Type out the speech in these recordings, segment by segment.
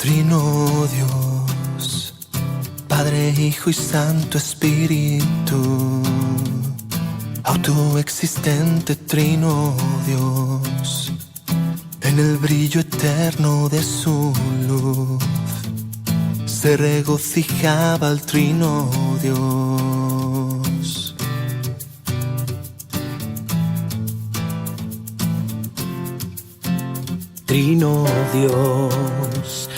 Trino Dios, Padre, Hijo y Santo Espíritu, autoexistente Trino Dios, en el brillo eterno de su luz, se regocijaba el Trino Dios. Trino Dios,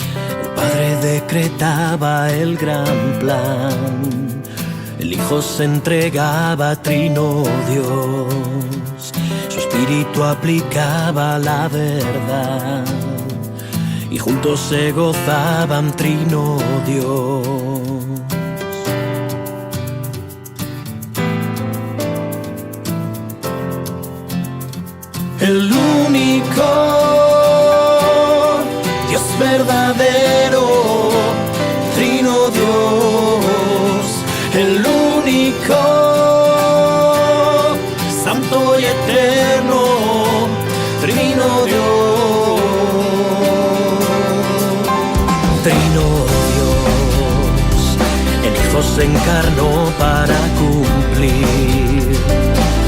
el Padre decretaba el gran plan, el Hijo se entregaba a Trino Dios, su Espíritu aplicaba la verdad, y juntos se gozaban Trino Dios. El único Dios verdadero, Trino Dios, el único, santo y eterno, Trino Dios. Trino Dios, el Hijo se encarnó para cumplir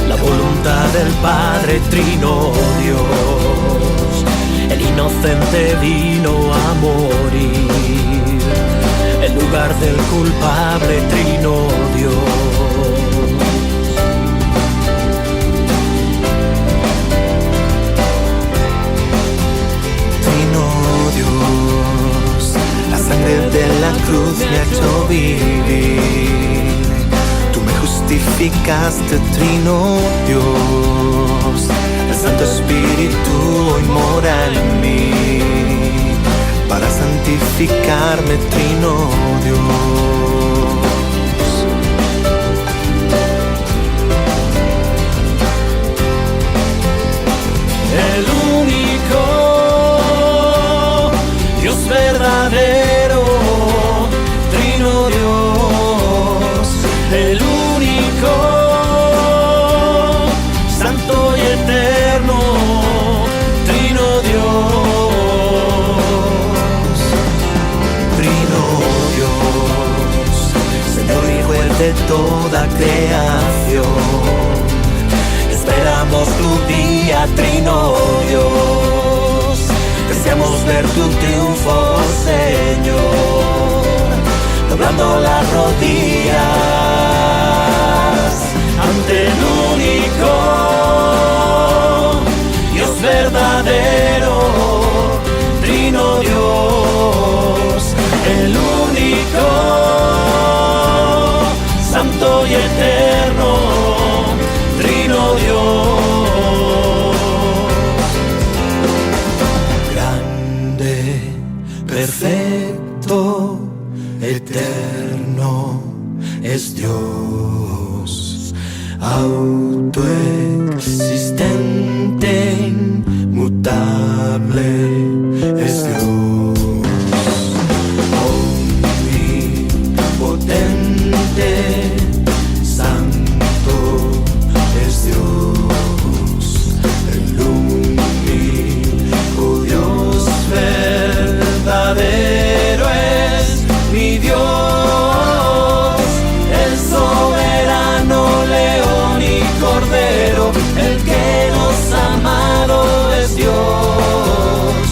la voluntad del Padre. Trino Dios, el inocente vino a morir en lugar del culpable. Trino Dios. Trino Dios, la sangre de la cruz me ha hecho vivir, tú me justificaste, Trino Dios, el Santo Espíritu hoy mora en mí, para santificarme, Trino Dios. El único Dios verdadero, Trino Dios, el único, santo y eterno, Trino Dios. Trino Dios, Señor y juez de toda creación, esperamos tu día, Trino Dios, deseamos ver tu triunfo, Señor, doblando las rodillas ante el único Dios verdadero, Trino Dios, el único, santo y eterno, Trino Dios. Grande, perfecto, eterno es Dios, autoexistente, inmutable es Dios, omnipotente, santo es Dios, el único Dios verdadero es mi Dios, el soberano león y cordero, el que nos ha amado es Dios,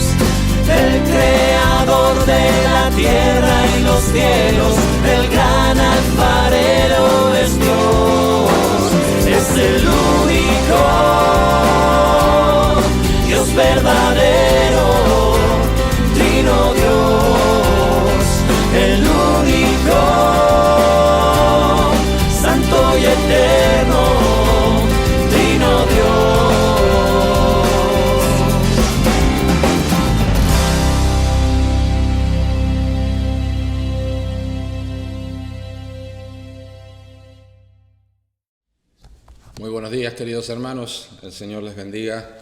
el creador de la tierra y los cielos, el gran alfarero es Dios, es el único Dios verdadero, Trino Dios, el único, santo y eterno, Trino Dios. Muy buenos días, queridos hermanos. El Señor les bendiga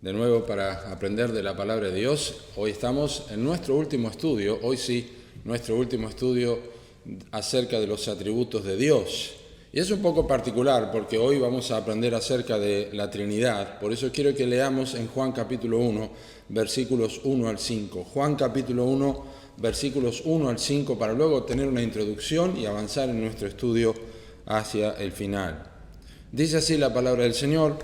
de nuevo para aprender de la palabra de Dios. Hoy estamos en nuestro último estudio, nuestro último estudio acerca de los atributos de Dios. Y es un poco particular porque hoy vamos a aprender acerca de la Trinidad. Por eso quiero que leamos en Juan capítulo 1, versículos 1 al 5. Juan capítulo 1, versículos 1 al 5, para luego tener una introducción y avanzar en nuestro estudio hacia el final. Dice así la palabra del Señor: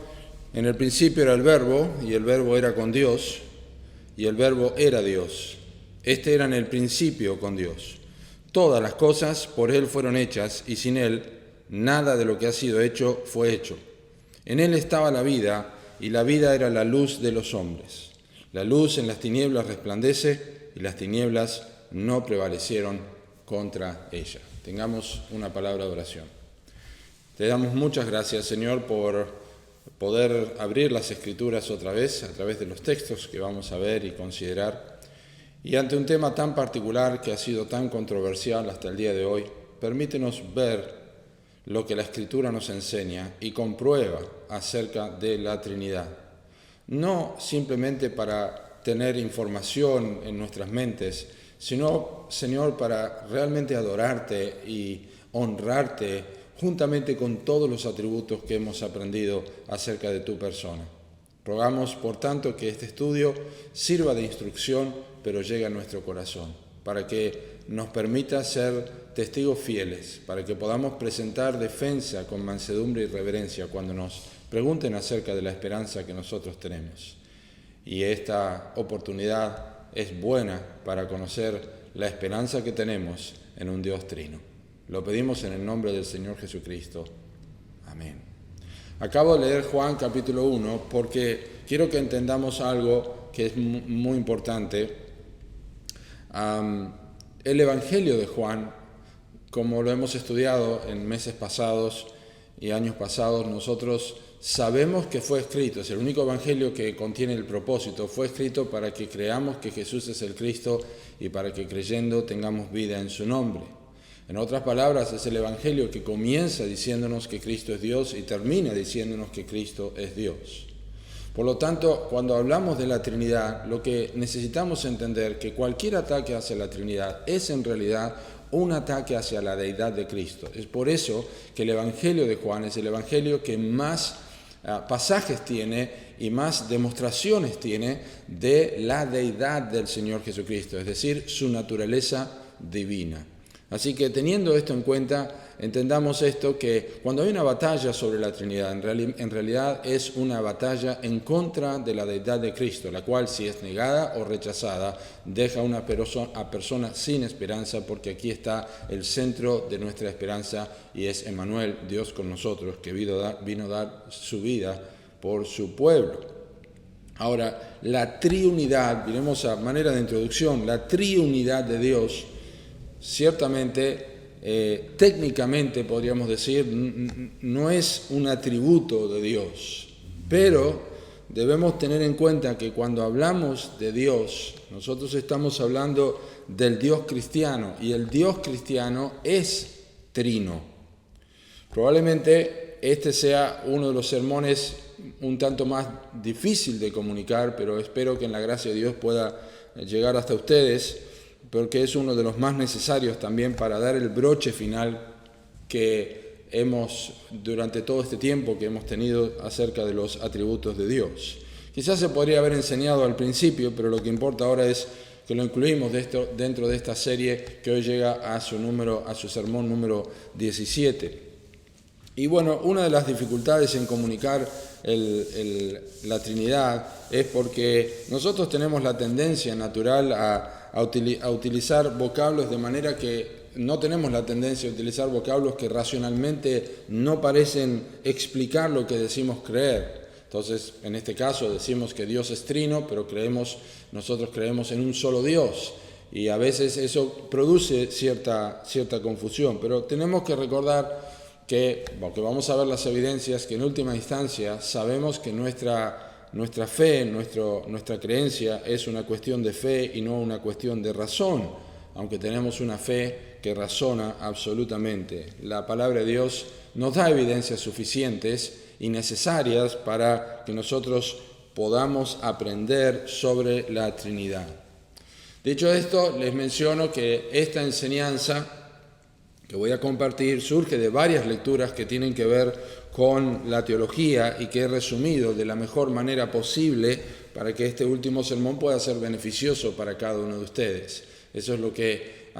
en el principio era el Verbo, y el Verbo era con Dios, y el Verbo era Dios. Este era en el principio con Dios. Todas las cosas por Él fueron hechas, y sin Él nada de lo que ha sido hecho fue hecho. En Él estaba la vida, y la vida era la luz de los hombres. La luz en las tinieblas resplandece, y las tinieblas no prevalecieron contra ella. Tengamos una palabra de oración. Te damos muchas gracias, Señor, por poder abrir las Escrituras otra vez a través de los textos que vamos a ver y considerar. Y ante un tema tan particular que ha sido tan controversial hasta el día de hoy, permítenos ver lo que la Escritura nos enseña y comprueba acerca de la Trinidad. No simplemente para tener información en nuestras mentes, sino, Señor, para realmente adorarte y honrarte juntamente con todos los atributos que hemos aprendido acerca de tu persona. Rogamos, por tanto, que este estudio sirva de instrucción, pero llegue a nuestro corazón, para que nos permita ser testigos fieles, para que podamos presentar defensa con mansedumbre y reverencia cuando nos pregunten acerca de la esperanza que nosotros tenemos. Y esta oportunidad es buena para conocer la esperanza que tenemos en un Dios trino. Lo pedimos en el nombre del Señor Jesucristo. Amén. Acabo de leer Juan capítulo 1 porque quiero que entendamos algo que es muy importante. El Evangelio de Juan, como lo hemos estudiado en meses pasados y años pasados, nosotros sabemos que fue escrito, es el único Evangelio que contiene el propósito, fue escrito para que creamos que Jesús es el Cristo y para que creyendo tengamos vida en su nombre. En otras palabras, es el Evangelio que comienza diciéndonos que Cristo es Dios y termina diciéndonos que Cristo es Dios. Por lo tanto, cuando hablamos de la Trinidad, lo que necesitamos entender que cualquier ataque hacia la Trinidad es en realidad un ataque hacia la deidad de Cristo. Es por eso que el Evangelio de Juan es el Evangelio que más pasajes tiene y más demostraciones tiene de la deidad del Señor Jesucristo, es decir, su naturaleza divina. Así que teniendo esto en cuenta, entendamos esto, que cuando hay una batalla sobre la Trinidad, en realidad es una batalla en contra de la deidad de Cristo, la cual, si es negada o rechazada, deja a una persona sin esperanza, porque aquí está el centro de nuestra esperanza y es Emmanuel, Dios con nosotros, que vino a dar su vida por su pueblo. Ahora, la triunidad, miremos a manera de introducción, la triunidad de Dios, ciertamente, técnicamente podríamos decir, no es un atributo de Dios, pero debemos tener en cuenta que cuando hablamos de Dios, nosotros estamos hablando del Dios cristiano, y el Dios cristiano es trino. Probablemente este sea uno de los sermones un tanto más difícil de comunicar, pero espero que en la gracia de Dios pueda llegar hasta ustedes, porque es uno de los más necesarios también para dar el broche final que hemos, durante todo este tiempo que hemos tenido acerca de los atributos de Dios. Quizás se podría haber enseñado al principio, pero lo que importa ahora es que lo incluimos dentro de esta serie que hoy llega a su sermón número 17. Y bueno, una de las dificultades en comunicar la Trinidad es porque nosotros tenemos la tendencia natural a utilizar vocablos de manera que no tenemos la tendencia a utilizar vocablos que racionalmente no parecen explicar lo que decimos creer. Entonces, en este caso decimos que Dios es trino, pero nosotros creemos en un solo Dios. Y a veces eso produce cierta confusión. Pero tenemos que recordar que, porque vamos a ver las evidencias, que en última instancia sabemos que nuestra fe, nuestra creencia es una cuestión de fe y no una cuestión de razón, aunque tenemos una fe que razona absolutamente. La palabra de Dios nos da evidencias suficientes y necesarias para que nosotros podamos aprender sobre la Trinidad. Dicho esto, les menciono que esta enseñanza, que voy a compartir surge de varias lecturas que tienen que ver con la teología y que he resumido de la mejor manera posible para que este último sermón pueda ser beneficioso para cada uno de ustedes. Eso es lo que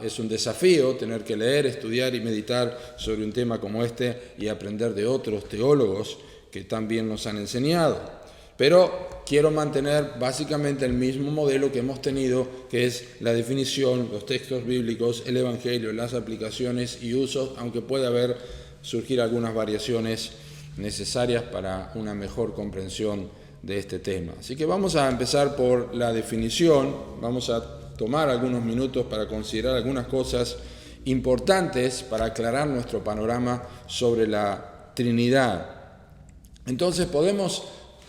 es un desafío, tener que leer, estudiar y meditar sobre un tema como este y aprender de otros teólogos que también nos han enseñado. Pero quiero mantener básicamente el mismo modelo que hemos tenido, que es la definición, los textos bíblicos, el Evangelio, las aplicaciones y usos, aunque pueda surgir algunas variaciones necesarias para una mejor comprensión de este tema. Así que vamos a empezar por la definición, vamos a tomar algunos minutos para considerar algunas cosas importantes para aclarar nuestro panorama sobre la Trinidad. Entonces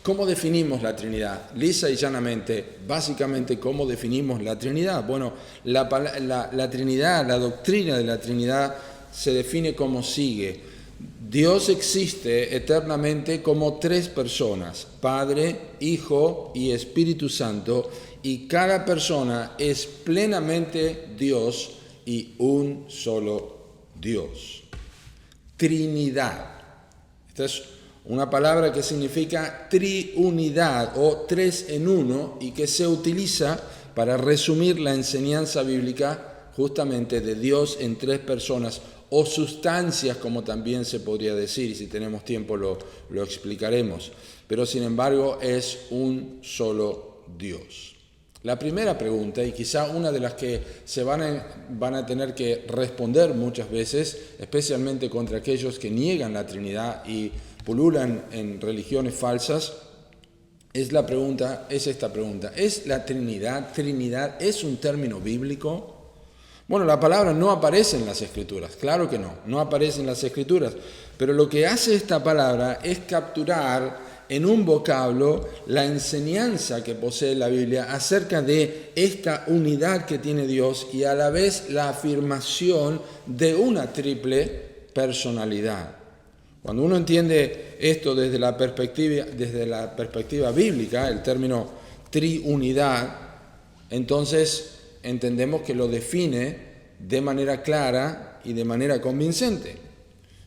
¿cómo definimos la Trinidad? Lisa y llanamente, básicamente, ¿cómo definimos la Trinidad? Bueno, la Trinidad, la doctrina de la Trinidad se define como sigue. Dios existe eternamente como tres personas, Padre, Hijo y Espíritu Santo, y cada persona es plenamente Dios y un solo Dios. Trinidad. Esta es una palabra que significa triunidad o tres en uno y que se utiliza para resumir la enseñanza bíblica justamente de Dios en tres personas o sustancias, como también se podría decir, y si tenemos tiempo lo explicaremos. Pero sin embargo es un solo Dios. La primera pregunta, y quizá una de las que se van a tener que responder muchas veces, especialmente contra aquellos que niegan la Trinidad y pululan en religiones falsas, es esta pregunta. ¿Es la Trinidad es un término bíblico? Bueno, la palabra no aparece en las Escrituras, claro que no aparece en las Escrituras, pero lo que hace esta palabra es capturar en un vocablo la enseñanza que posee la Biblia acerca de esta unidad que tiene Dios y a la vez la afirmación de una triple personalidad. Cuando uno entiende esto desde la perspectiva bíblica, el término triunidad, entonces entendemos que lo define de manera clara y de manera convincente.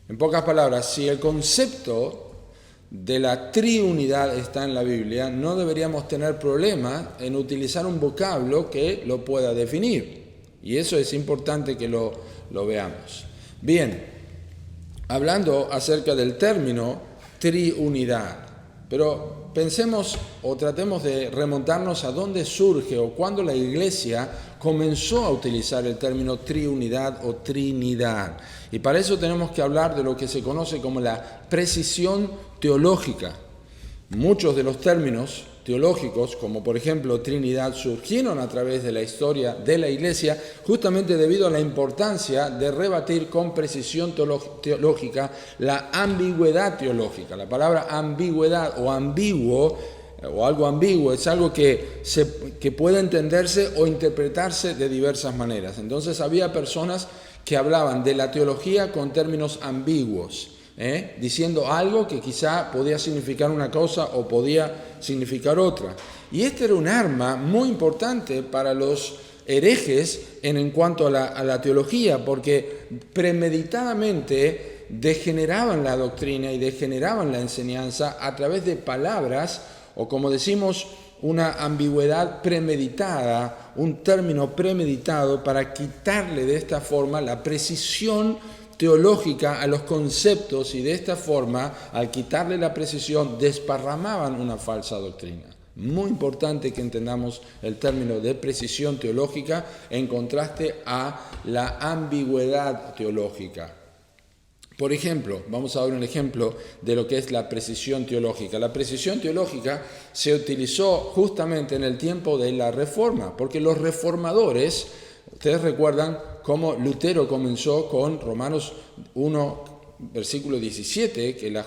En pocas palabras, si el concepto de la triunidad está en la Biblia, no deberíamos tener problema en utilizar un vocablo que lo pueda definir. Y eso es importante que lo veamos. Bien, hablando acerca del término triunidad, pero pensemos o tratemos de remontarnos a dónde surge o cuándo la Iglesia comenzó a utilizar el término triunidad o trinidad. Y para eso tenemos que hablar de lo que se conoce como la precisión teológica. Muchos de los términos teológicos, como por ejemplo Trinidad, surgieron a través de la historia de la Iglesia justamente debido a la importancia de rebatir con precisión teológica la ambigüedad teológica. La palabra ambigüedad o ambiguo o algo ambiguo es algo que puede entenderse o interpretarse de diversas maneras. Entonces había personas que hablaban de la teología con términos ambiguos, diciendo algo que quizá podía significar una cosa o podía significar otra. Y este era un arma muy importante para los herejes en cuanto a la teología, porque premeditadamente degeneraban la doctrina y degeneraban la enseñanza a través de palabras, o como decimos, una ambigüedad premeditada, un término premeditado para quitarle de esta forma la precisión teológica a los conceptos y de esta forma, al quitarle la precisión, desparramaban una falsa doctrina. Muy importante que entendamos el término de precisión teológica en contraste a la ambigüedad teológica. Por ejemplo, vamos a ver un ejemplo de lo que es la precisión teológica. La precisión teológica se utilizó justamente en el tiempo de la Reforma, porque los reformadores, ustedes recuerdan cómo Lutero comenzó con Romanos 1, versículo 17, que la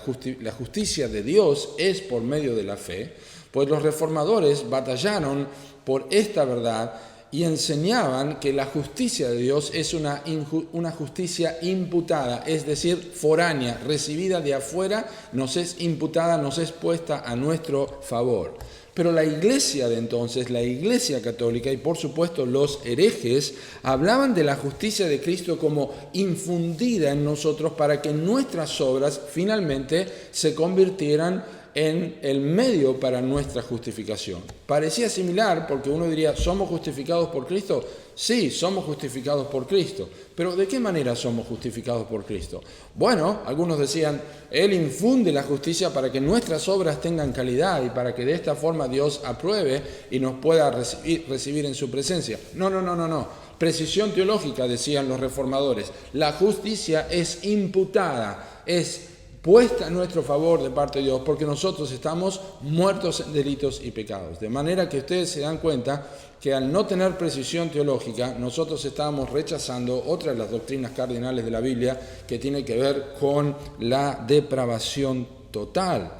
justicia de Dios es por medio de la fe, pues los reformadores batallaron por esta verdad y enseñaban que la justicia de Dios es una justicia imputada, es decir, foránea, recibida de afuera, nos es imputada, nos es puesta a nuestro favor. Pero la iglesia de entonces, la iglesia católica y por supuesto los herejes, hablaban de la justicia de Cristo como infundida en nosotros para que nuestras obras finalmente se convirtieran en el medio para nuestra justificación. Parecía similar porque uno diría, ¿somos justificados por Cristo? Sí, somos justificados por Cristo. Pero ¿de qué manera somos justificados por Cristo? Bueno, algunos decían, Él infunde la justicia para que nuestras obras tengan calidad y para que de esta forma Dios apruebe y nos pueda recibir en su presencia. No. Precisión teológica, decían los reformadores. La justicia es imputada, es puesta a nuestro favor de parte de Dios, porque nosotros estamos muertos en delitos y pecados. De manera que ustedes se dan cuenta que al no tener precisión teológica, nosotros estamos rechazando otra de las doctrinas cardinales de la Biblia que tiene que ver con la depravación total.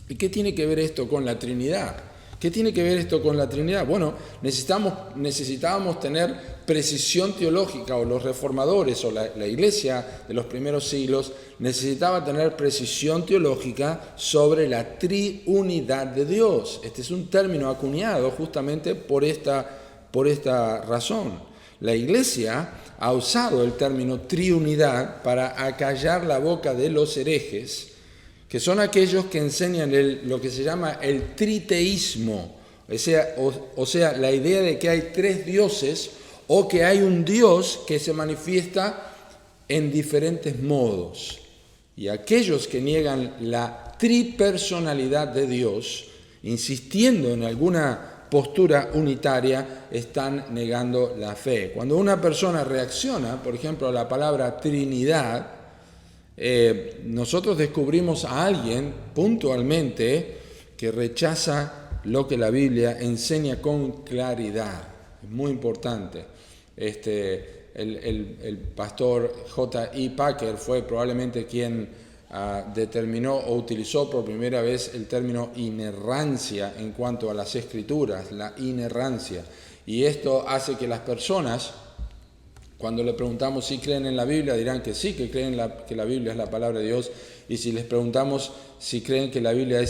¿Y qué tiene que ver esto con la Trinidad? ¿Qué tiene que ver esto con la Trinidad? Bueno, necesitábamos tener precisión teológica, o los reformadores o la iglesia de los primeros siglos necesitaba tener precisión teológica sobre la triunidad de Dios. Este es un término acuñado justamente por esta razón. La iglesia ha usado el término triunidad para acallar la boca de los herejes, que son aquellos que enseñan lo que se llama el triteísmo, o sea, la idea de que hay tres dioses o que hay un Dios que se manifiesta en diferentes modos. Y aquellos que niegan la tripersonalidad de Dios, insistiendo en alguna postura unitaria, están negando la fe. Cuando una persona reacciona, por ejemplo, a la palabra Trinidad, nosotros descubrimos a alguien puntualmente que rechaza lo que la Biblia enseña con claridad. Es muy importante. El pastor J.I. Packer fue probablemente quien determinó o utilizó por primera vez el término inerrancia en cuanto a las Escrituras, la inerrancia. Y esto hace que las personas, cuando le preguntamos si creen en la Biblia, dirán que sí, que creen que la Biblia es la palabra de Dios. Y si les preguntamos si creen que la Biblia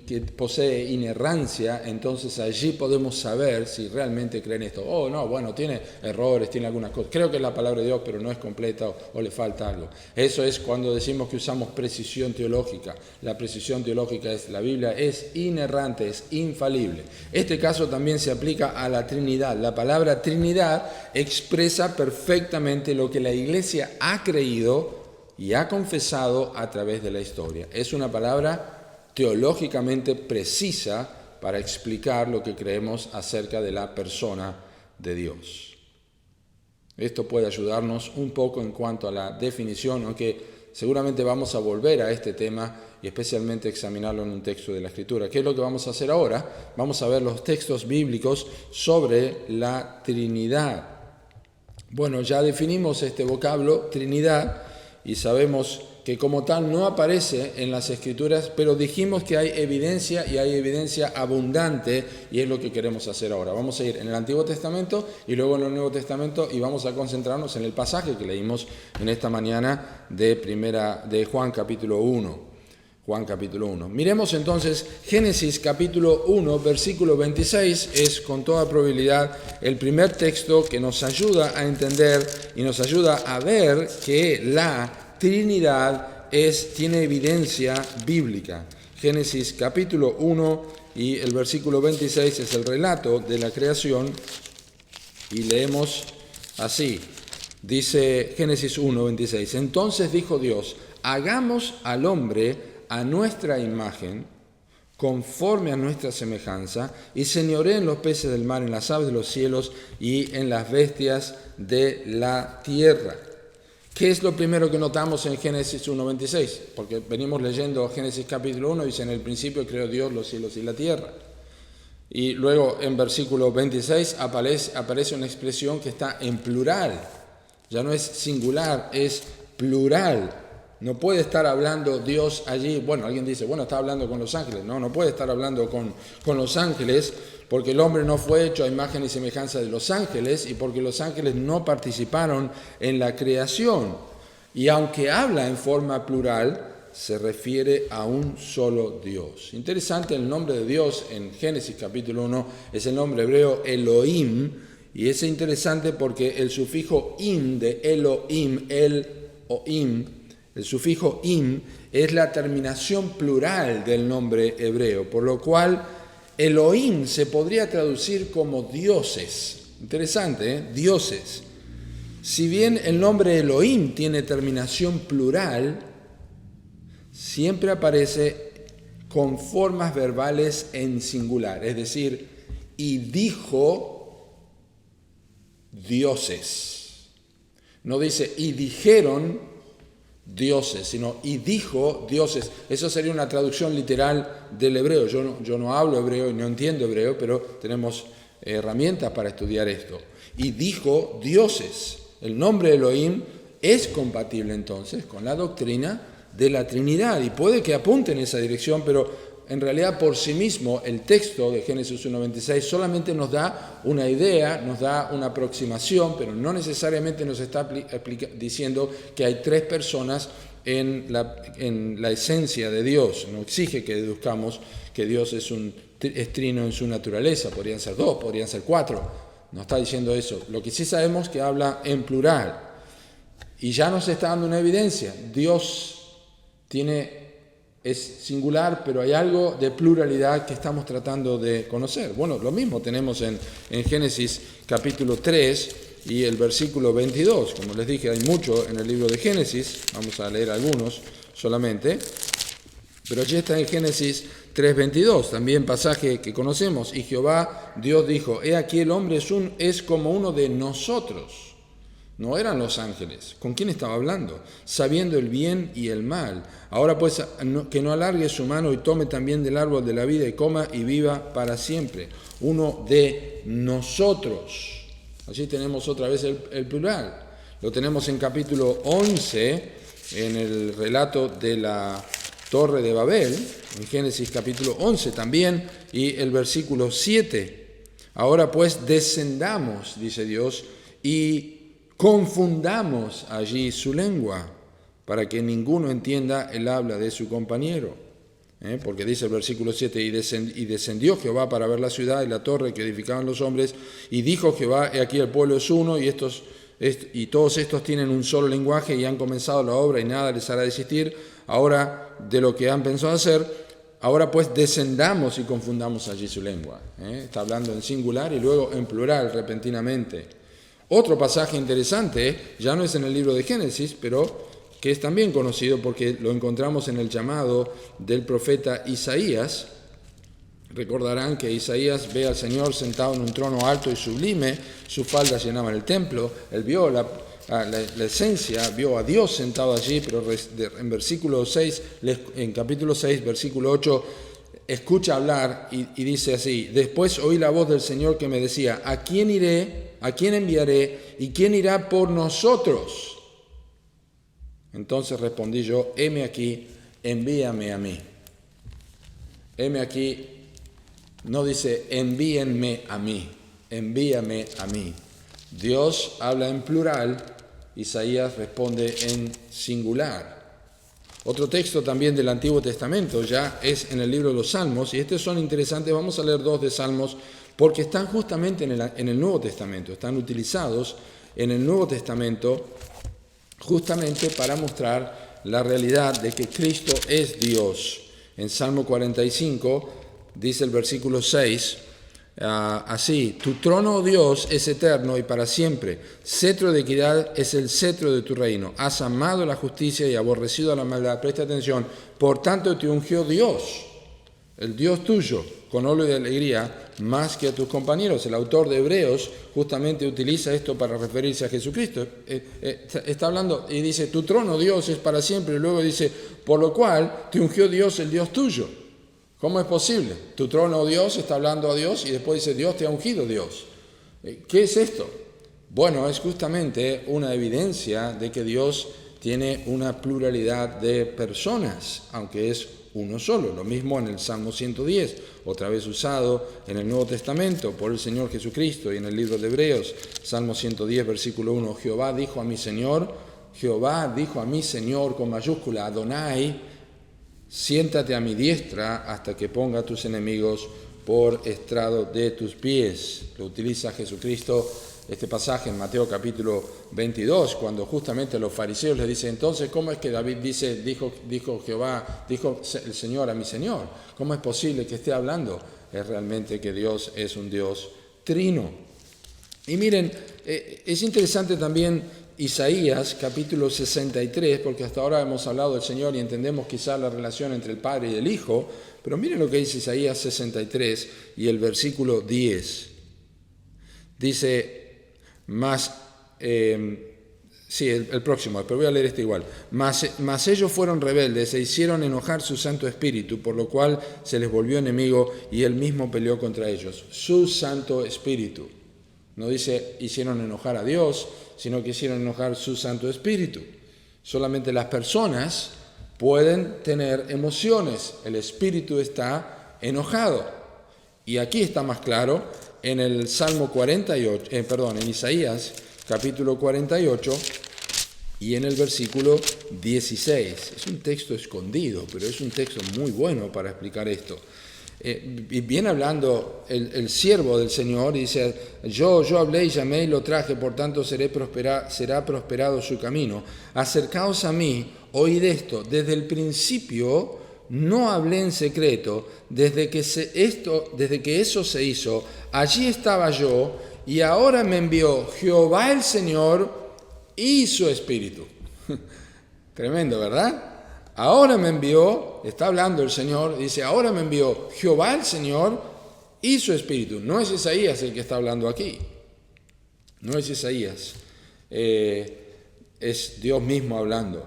que posee inerrancia, entonces allí podemos saber si realmente creen esto. Oh, no, bueno, tiene errores, tiene algunas cosas. Creo que es la palabra de Dios, pero no es completa o le falta algo. Eso es cuando decimos que usamos precisión teológica. La precisión teológica es, la Biblia es inerrante, es infalible. Este caso también se aplica a la Trinidad. La palabra Trinidad expresa perfectamente lo que la Iglesia ha creído y ha confesado a través de la historia. Es una palabra teológicamente precisa para explicar lo que creemos acerca de la persona de Dios. Esto puede ayudarnos un poco en cuanto a la definición, aunque seguramente vamos a volver a este tema y especialmente examinarlo en un texto de la Escritura. ¿Qué es lo que vamos a hacer ahora? Vamos a ver los textos bíblicos sobre la Trinidad. Bueno, ya definimos este vocablo, Trinidad, y sabemos que como tal no aparece en las Escrituras, pero dijimos que hay evidencia y hay evidencia abundante, y es lo que queremos hacer ahora. Vamos a ir en el Antiguo Testamento y luego en el Nuevo Testamento y vamos a concentrarnos en el pasaje que leímos en esta mañana de Juan capítulo 1. Juan capítulo 1. Miremos entonces Génesis capítulo 1, versículo 26, es con toda probabilidad el primer texto que nos ayuda a entender y nos ayuda a ver que la Trinidad tiene evidencia bíblica. Génesis capítulo 1 y el versículo 26 es el relato de la creación y leemos así. Dice Génesis 1, 26. Entonces dijo Dios, hagamos al hombre a nuestra imagen, conforme a nuestra semejanza, y señoree en los peces del mar, en las aves de los cielos y en las bestias de la tierra. ¿Qué es lo primero que notamos en Génesis 1:26? Porque venimos leyendo Génesis capítulo 1, dice, en el principio creó Dios los cielos y la tierra. Y luego en versículo 26 aparece una expresión que está en plural. Ya no es singular, es plural. No puede estar hablando Dios allí. Bueno, alguien dice, bueno, está hablando con los ángeles. No puede estar hablando con los ángeles, porque el hombre no fue hecho a imagen y semejanza de los ángeles y porque los ángeles no participaron en la creación. Y aunque habla en forma plural, se refiere a un solo Dios. Interesante, el nombre de Dios en Génesis capítulo 1 es el nombre hebreo Elohim, y es interesante porque el sufijo im de Elohim, el o im, el sufijo im es la terminación plural del nombre hebreo, por lo cual Elohim se podría traducir como dioses. Interesante, ¿eh? Dioses. Si bien el nombre Elohim tiene terminación plural, siempre aparece con formas verbales en singular, es decir, y dijo dioses. No dice y dijeron dioses, sino y dijo dioses. Eso sería una traducción literal del hebreo. Yo no hablo hebreo y no entiendo hebreo, pero tenemos herramientas para estudiar esto. Y dijo dioses. El nombre Elohim es compatible entonces con la doctrina de la Trinidad y puede que apunte en esa dirección, pero en realidad por sí mismo el texto de Génesis 1:26 solamente nos da una idea, nos da una aproximación, pero no necesariamente nos está diciendo que hay tres personas en la esencia de Dios. No exige que deduzcamos que Dios es trino en su naturaleza, podrían ser dos, podrían ser cuatro. No está diciendo eso. Lo que sí sabemos es que habla en plural. Y ya nos está dando una evidencia. Dios es singular, pero hay algo de pluralidad que estamos tratando de conocer. Bueno, lo mismo tenemos en Génesis capítulo 3 y el versículo 22. Como les dije, hay mucho en el libro de Génesis. Vamos a leer algunos solamente. Pero allí está en Génesis 3:22, también pasaje que conocemos. Y Jehová, Dios dijo, he aquí el hombre es como uno de nosotros. No eran los ángeles. ¿Con quién estaba hablando? Sabiendo el bien y el mal. Ahora pues que no alargue su mano y tome también del árbol de la vida y coma y viva para siempre. Uno de nosotros. Allí tenemos otra vez el plural. Lo tenemos en capítulo 11, en el relato de la Torre de Babel, en Génesis capítulo 11 también, y el versículo 7. Ahora pues descendamos, dice Dios, y confundamos allí su lengua, para que ninguno entienda el habla de su compañero. Porque dice el versículo 7, y descendió Jehová para ver la ciudad y la torre que edificaban los hombres, y dijo Jehová, he aquí el pueblo es uno, y todos estos tienen un solo lenguaje y han comenzado la obra y nada les hará desistir ahora de lo que han pensado hacer. Ahora pues descendamos y confundamos allí su lengua. Está hablando en singular y luego en plural repentinamente. Otro pasaje interesante, ya no es en el libro de Génesis, pero que es también conocido porque lo encontramos en el llamado del profeta Isaías. Recordarán que Isaías ve al Señor sentado en un trono alto y sublime, sus faldas llenaban el templo, él vio la esencia, vio a Dios sentado allí, pero en versículo 6, en capítulo 6, versículo 8, escucha hablar y dice así, después oí la voz del Señor que me decía, ¿a quién iré? ¿A quién enviaré? ¿Y quién irá por nosotros? Entonces respondí yo, heme aquí, envíame a mí. Heme aquí. No dice envíenme a mí, envíame a mí. Dios habla en plural, Isaías responde en singular. Otro texto también del Antiguo Testamento ya es en el libro de los Salmos, y estos son interesantes. Vamos a leer dos de Salmos porque están justamente en el Nuevo Testamento, están utilizados en el Nuevo Testamento justamente para mostrar la realidad de que Cristo es Dios. En Salmo 45 dice el versículo 6, así, tu trono, oh Dios, es eterno y para siempre. Cetro de equidad es el cetro de tu reino. Has amado la justicia y aborrecido la maldad. Presta atención. Por tanto te ungió Dios, el Dios tuyo, con óleo de alegría, más que a tus compañeros. El autor de Hebreos justamente utiliza esto para referirse a Jesucristo. Está hablando y dice, tu trono, Dios, es para siempre. Y luego dice, por lo cual te ungió Dios, el Dios tuyo. ¿Cómo es posible? Tu trono, Dios, está hablando a Dios y después dice, Dios te ha ungido, Dios. ¿Qué es esto? Bueno, es justamente una evidencia de que Dios tiene una pluralidad de personas, aunque es uno solo. Lo mismo en el Salmo 110, otra vez usado en el Nuevo Testamento por el Señor Jesucristo y en el libro de Hebreos, Salmo 110, versículo 1, Jehová dijo a mi Señor con mayúscula, Adonai, siéntate a mi diestra hasta que ponga a tus enemigos por estrado de tus pies. Lo utiliza Jesucristo este pasaje en Mateo capítulo 22, cuando justamente los fariseos le dicen, entonces, ¿cómo es que David dijo el Señor a mi Señor? ¿Cómo es posible que esté hablando? Es realmente que Dios es un Dios trino. Y miren, es interesante también Isaías capítulo 63, porque hasta ahora hemos hablado del Señor y entendemos quizás la relación entre el Padre y el Hijo, pero miren lo que dice Isaías 63 y el versículo 10. Dice, el próximo, pero voy a leer este igual. Mas ellos fueron rebeldes e hicieron enojar su Santo Espíritu, por lo cual se les volvió enemigo y él mismo peleó contra ellos. Su Santo Espíritu. No dice hicieron enojar a Dios, sino que hicieron enojar su Santo Espíritu. Solamente las personas pueden tener emociones. El Espíritu está enojado. Y aquí está más claro en el en Isaías capítulo 48 y en el versículo 16. Es un texto escondido, pero es un texto muy bueno para explicar esto. Y viene hablando el siervo del Señor y dice, yo hablé y llamé y lo traje, por tanto será prosperado su camino. Acercaos a mí, oíd esto, desde el principio no hablé en secreto, desde que eso se hizo, allí estaba yo, y ahora me envió Jehová el Señor y su Espíritu. Tremendo, ¿verdad? Ahora me envió, está hablando el Señor, dice, ahora me envió Jehová el Señor y su Espíritu. No es Isaías el que está hablando aquí. No es Isaías. Es Dios mismo hablando.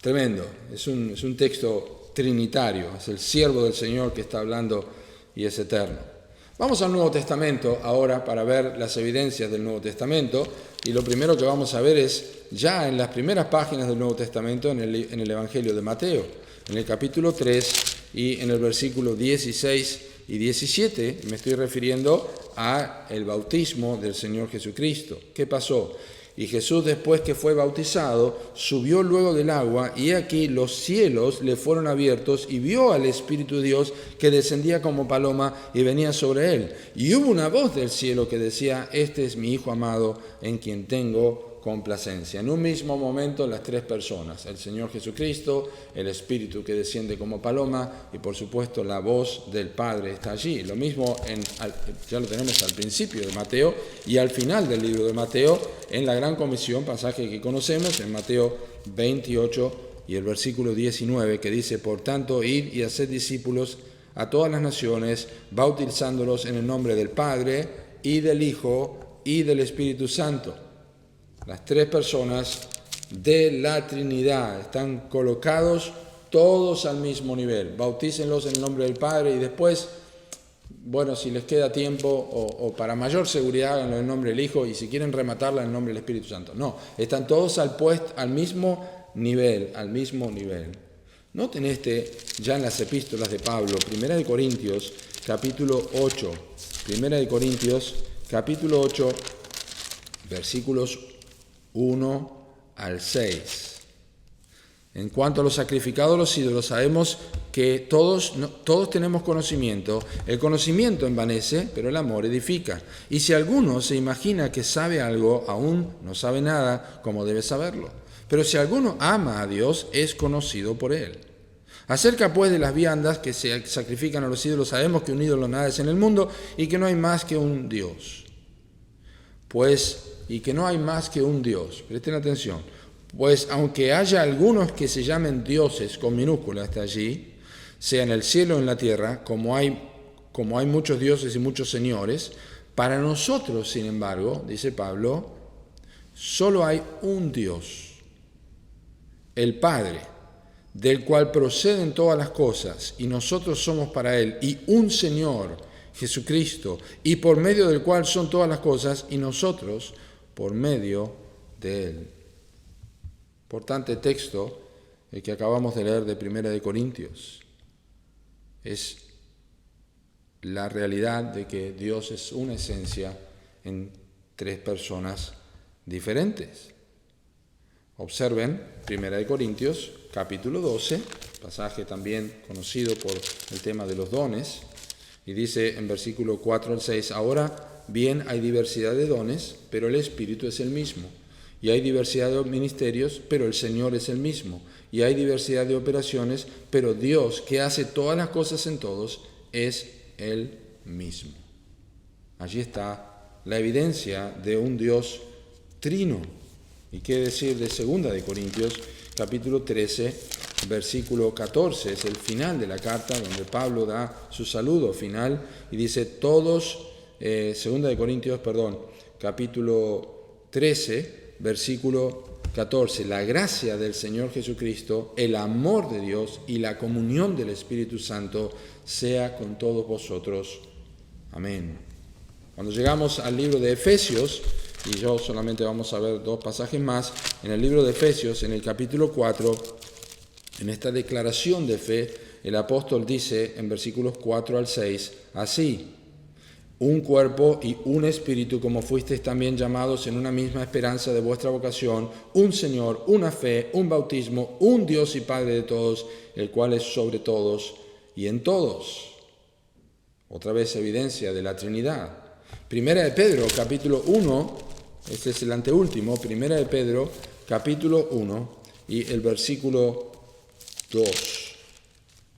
Tremendo. Es un texto trinitario. Es el siervo del Señor que está hablando y es eterno. Vamos al Nuevo Testamento ahora para ver las evidencias del Nuevo Testamento. Y lo primero que vamos a ver es ya en las primeras páginas del Nuevo Testamento, en el Evangelio de Mateo, en el capítulo 3 y en el versículo 16 y 17, me estoy refiriendo a el bautismo del Señor Jesucristo. ¿Qué pasó? Y Jesús, después que fue bautizado, subió luego del agua, y aquí los cielos le fueron abiertos, y vio al Espíritu de Dios que descendía como paloma y venía sobre él. Y hubo una voz del cielo que decía, este es mi Hijo amado, en quien tengo complacencia. En un mismo momento las tres personas, el Señor Jesucristo, el Espíritu que desciende como paloma y por supuesto la voz del Padre está allí. Lo mismo ya lo tenemos al principio de Mateo y al final del libro de Mateo en la Gran Comisión, pasaje que conocemos en Mateo 28 y el versículo 19 que dice, por tanto, id y haced discípulos a todas las naciones, bautizándolos en el nombre del Padre y del Hijo y del Espíritu Santo. Las tres personas de la Trinidad están colocados todos al mismo nivel. Bautícenlos en el nombre del Padre y después, bueno, si les queda tiempo o para mayor seguridad, háganlo en el nombre del Hijo y si quieren rematarla en el nombre del Espíritu Santo. No, están todos al mismo nivel, Noten ya en las epístolas de Pablo, 1 Corintios, capítulo 8. 1 Corintios, capítulo 8, versículos 1 al 6. En cuanto a los sacrificados a los ídolos, sabemos que todos tenemos conocimiento. El conocimiento envanece, pero el amor edifica. Y si alguno se imagina que sabe algo, aún no sabe nada como debe saberlo. Pero si alguno ama a Dios, es conocido por él. Acerca pues de las viandas que se sacrifican a los ídolos, sabemos que un ídolo nada es en el mundo y que no hay más que un Dios. Presten atención. Pues aunque haya algunos que se llamen dioses con minúscula hasta allí, sea en el cielo o en la tierra, como hay muchos dioses y muchos señores, para nosotros, sin embargo, dice Pablo, solo hay un Dios, el Padre, del cual proceden todas las cosas, y nosotros somos para Él, y un Señor, Jesucristo, y por medio del cual son todas las cosas, y nosotros por medio de Él. Importante texto el que acabamos de leer de 1 Corintios. Es la realidad de que Dios es una esencia en tres personas diferentes. Observen 1 Corintios, capítulo 12, pasaje también conocido por el tema de los dones, y dice en versículo 4 al 6, ahora bien hay diversidad de dones, pero el Espíritu es el mismo, y hay diversidad de ministerios, pero el Señor es el mismo, y hay diversidad de operaciones, pero Dios, que hace todas las cosas en todos, es el mismo. Allí está la evidencia de un Dios trino. ¿Y qué decir de 2 de Corintios, capítulo 13, versículo 14? Es el final de la carta donde Pablo da su saludo final y dice todos, 2 de Corintios, capítulo 13, versículo 14, la gracia del Señor Jesucristo, el amor de Dios y la comunión del Espíritu Santo sea con todos vosotros. Amén. Cuando llegamos al libro de Efesios, y yo solamente vamos a ver 2 pasajes más, en el libro de Efesios, en el capítulo 4, en esta declaración de fe, el apóstol dice en versículos 4 al 6, así, un cuerpo y un espíritu, como fuisteis también llamados en una misma esperanza de vuestra vocación, un Señor, una fe, un bautismo, un Dios y Padre de todos, el cual es sobre todos y en todos. Otra vez evidencia de la Trinidad. Primera de Pedro, capítulo 1, este es el anteúltimo, Primera de Pedro, capítulo 1, y el versículo 2.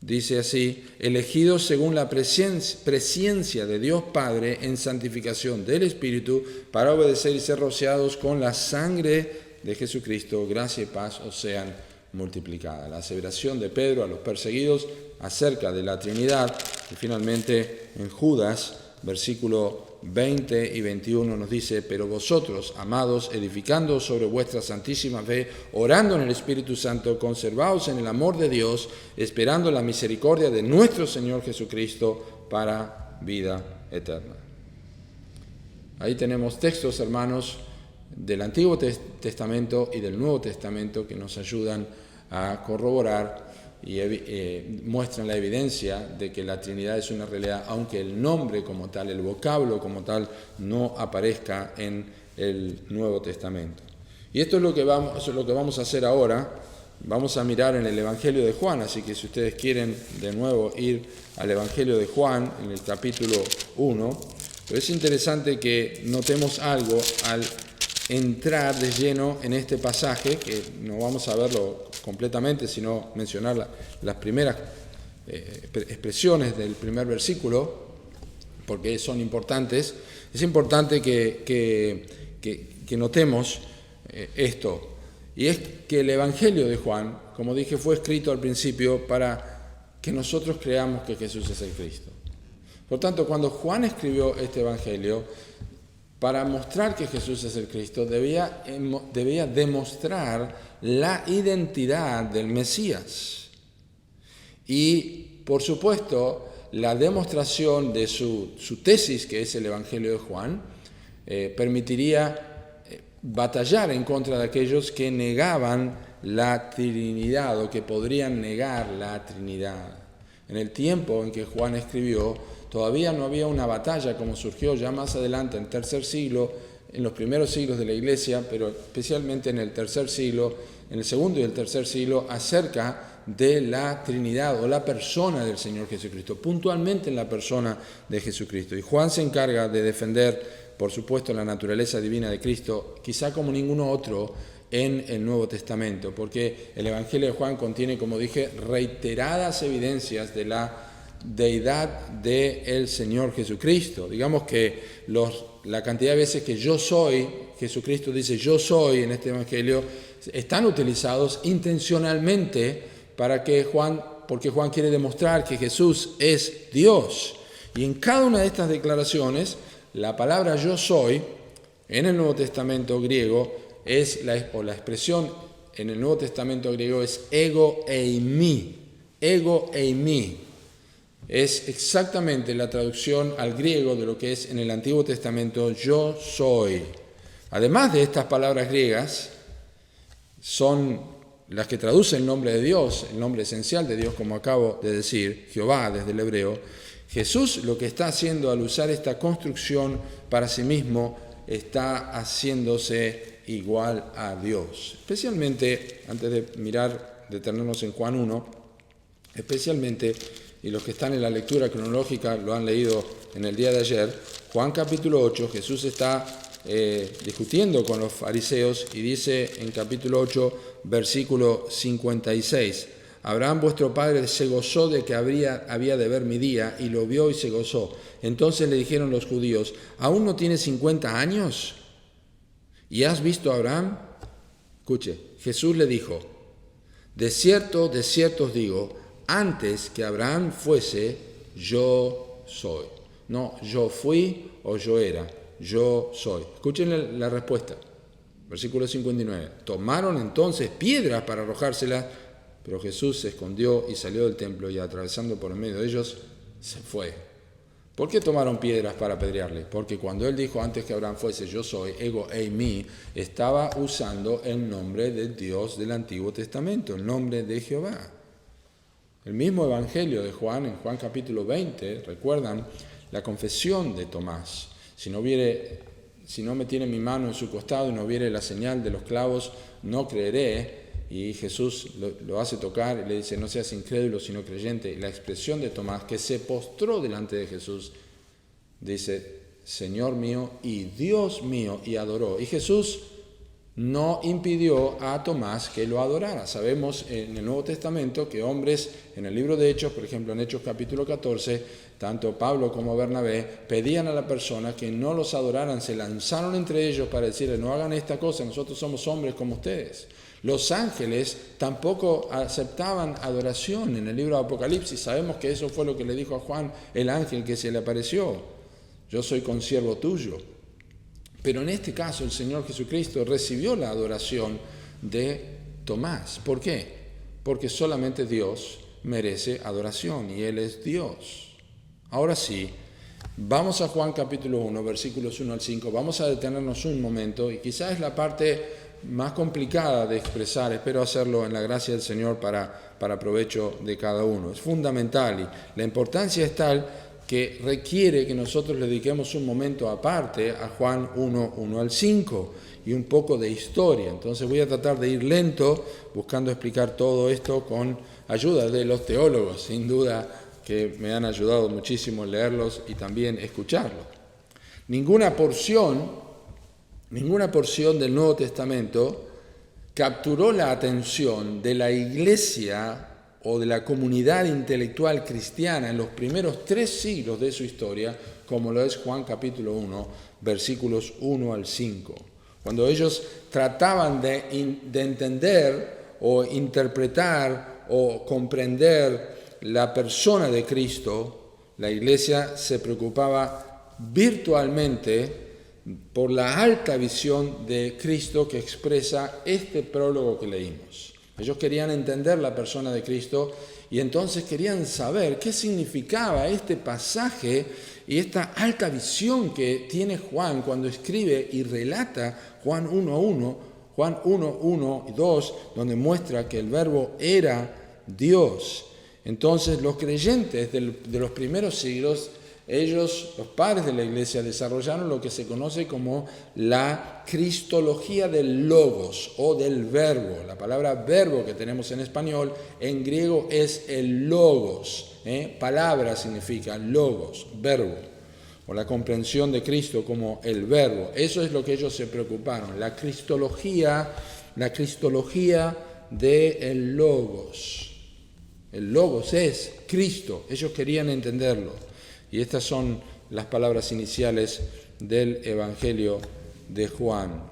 Dice así, elegidos según la presencia de Dios Padre en santificación del Espíritu, para obedecer y ser rociados con la sangre de Jesucristo, gracia y paz os sean multiplicadas. La aseveración de Pedro a los perseguidos acerca de la Trinidad, y finalmente en Judas, versículo 20 y 21 nos dice, pero vosotros, amados, edificando sobre vuestra santísima fe, orando en el Espíritu Santo, conservaos en el amor de Dios, esperando la misericordia de nuestro Señor Jesucristo para vida eterna. Ahí tenemos textos, hermanos, del Antiguo Testamento y del Nuevo Testamento que nos ayudan a corroborar y muestran la evidencia de que la Trinidad es una realidad, aunque el nombre como tal, el vocablo como tal, no aparezca en el Nuevo Testamento. Y esto es lo que vamos a hacer ahora. Vamos a mirar en el Evangelio de Juan, así que si ustedes quieren de nuevo ir al Evangelio de Juan, en el capítulo 1, pero es interesante que notemos algo al entrar de lleno en este pasaje, que no vamos a verlo completamente, sino mencionar las primeras expresiones del primer versículo, porque son importantes. Es importante que notemos esto, y es que el Evangelio de Juan, como dije, fue escrito al principio para que nosotros creamos que Jesús es el Cristo. Por tanto, cuando Juan escribió este Evangelio, para mostrar que Jesús es el Cristo, debía demostrar la identidad del Mesías. Y, por supuesto, la demostración de su tesis, que es el Evangelio de Juan, permitiría batallar en contra de aquellos que negaban la Trinidad o que podrían negar la Trinidad. En el tiempo en que Juan escribió, todavía no había una batalla como surgió ya más adelante, en el tercer siglo, en los primeros siglos de la Iglesia, pero especialmente en el tercer siglo, en el segundo y el tercer siglo, acerca de la Trinidad o la persona del Señor Jesucristo, puntualmente en la persona de Jesucristo. Y Juan se encarga de defender, por supuesto, la naturaleza divina de Cristo, quizá como ninguno otro en el Nuevo Testamento, porque el Evangelio de Juan contiene, como dije, reiteradas evidencias de la deidad del Señor Jesucristo. Digamos que la cantidad de veces que yo soy, Jesucristo dice yo soy en este Evangelio, están utilizados intencionalmente porque Juan quiere demostrar que Jesús es Dios. Y en cada una de estas declaraciones, la palabra yo soy, en el Nuevo Testamento griego, la expresión en el Nuevo Testamento griego es ego eimi. Ego eimi. Es exactamente la traducción al griego de lo que es en el Antiguo Testamento yo soy. Además de estas palabras griegas, son las que traducen el nombre de Dios, el nombre esencial de Dios, como acabo de decir, Jehová desde el hebreo. Jesús lo que está haciendo al usar esta construcción para sí mismo, está haciéndose igual a Dios. Especialmente, antes de detenernos en Juan 1, especialmente, y los que están en la lectura cronológica lo han leído en el día de ayer, Juan capítulo 8, Jesús está discutiendo con los fariseos y dice en capítulo 8, versículo 56, Abraham vuestro padre se gozó de que había de ver mi día, y lo vio y se gozó. Entonces le dijeron los judíos, ¿aún no tienes 50 años? ¿Y has visto a Abraham? Escuche, Jesús le dijo, de cierto os digo, antes que Abraham fuese, yo soy. No, yo fui o yo era, yo soy. Escuchen la respuesta. Versículo 59. Tomaron entonces piedras para arrojárselas, pero Jesús se escondió y salió del templo y atravesando por en medio de ellos, se fue. ¿Por qué tomaron piedras para apedrearle? Porque cuando él dijo antes que Abraham fuese yo soy, ego eimi, estaba usando el nombre del Dios del Antiguo Testamento, el nombre de Jehová. El mismo Evangelio de Juan, en Juan capítulo 20, recuerdan la confesión de Tomás. Si no me tiene mi mano en su costado y no viere la señal de los clavos, no creeré. Y Jesús lo hace tocar y le dice, no seas incrédulo sino creyente. Y la expresión de Tomás, que se postró delante de Jesús, dice, Señor mío y Dios mío, y adoró. Y Jesús no impidió a Tomás que lo adorara. Sabemos en el Nuevo Testamento que hombres en el libro de Hechos, por ejemplo en Hechos capítulo 14, tanto Pablo como Bernabé pedían a la persona que no los adoraran, se lanzaron entre ellos para decirle, no hagan esta cosa, nosotros somos hombres como ustedes. Los ángeles tampoco aceptaban adoración. En el libro de Apocalipsis sabemos que eso fue lo que le dijo a Juan el ángel que se le apareció. Yo soy consiervo tuyo. Pero en este caso el Señor Jesucristo recibió la adoración de Tomás. ¿Por qué? Porque solamente Dios merece adoración y Él es Dios. Ahora sí, vamos a Juan capítulo 1, versículos 1 al 5. Vamos a detenernos un momento y quizás es la parte más complicada de expresar. Espero hacerlo en la gracia del Señor para provecho de cada uno. Es fundamental y la importancia es tal que requiere que nosotros le dediquemos un momento aparte a Juan 1, 1 al 5 y un poco de historia. Entonces voy a tratar de ir lento buscando explicar todo esto con ayuda de los teólogos, sin duda que me han ayudado muchísimo leerlos y también escucharlos. Ninguna porción del Nuevo Testamento capturó la atención de la iglesia o de la comunidad intelectual cristiana en los primeros 3 siglos de su historia, como lo es Juan capítulo 1, versículos 1 al 5. Cuando ellos trataban de entender o interpretar o comprender la persona de Cristo, la iglesia se preocupaba virtualmente por la alta visión de Cristo que expresa este prólogo que leímos. Ellos querían entender la persona de Cristo y entonces querían saber qué significaba este pasaje y esta alta visión que tiene Juan cuando escribe y relata Juan 1, y 2, donde muestra que el Verbo era Dios. Entonces los creyentes de los primeros siglos, ellos, los padres de la iglesia, desarrollaron lo que se conoce como la cristología del logos o del verbo. La palabra verbo que tenemos en español, en griego es el logos. Palabra significa logos, verbo, o la comprensión de Cristo como el verbo. Eso es lo que ellos se preocuparon, la cristología del logos. El logos es Cristo, ellos querían entenderlo. Y estas son las palabras iniciales del Evangelio de Juan.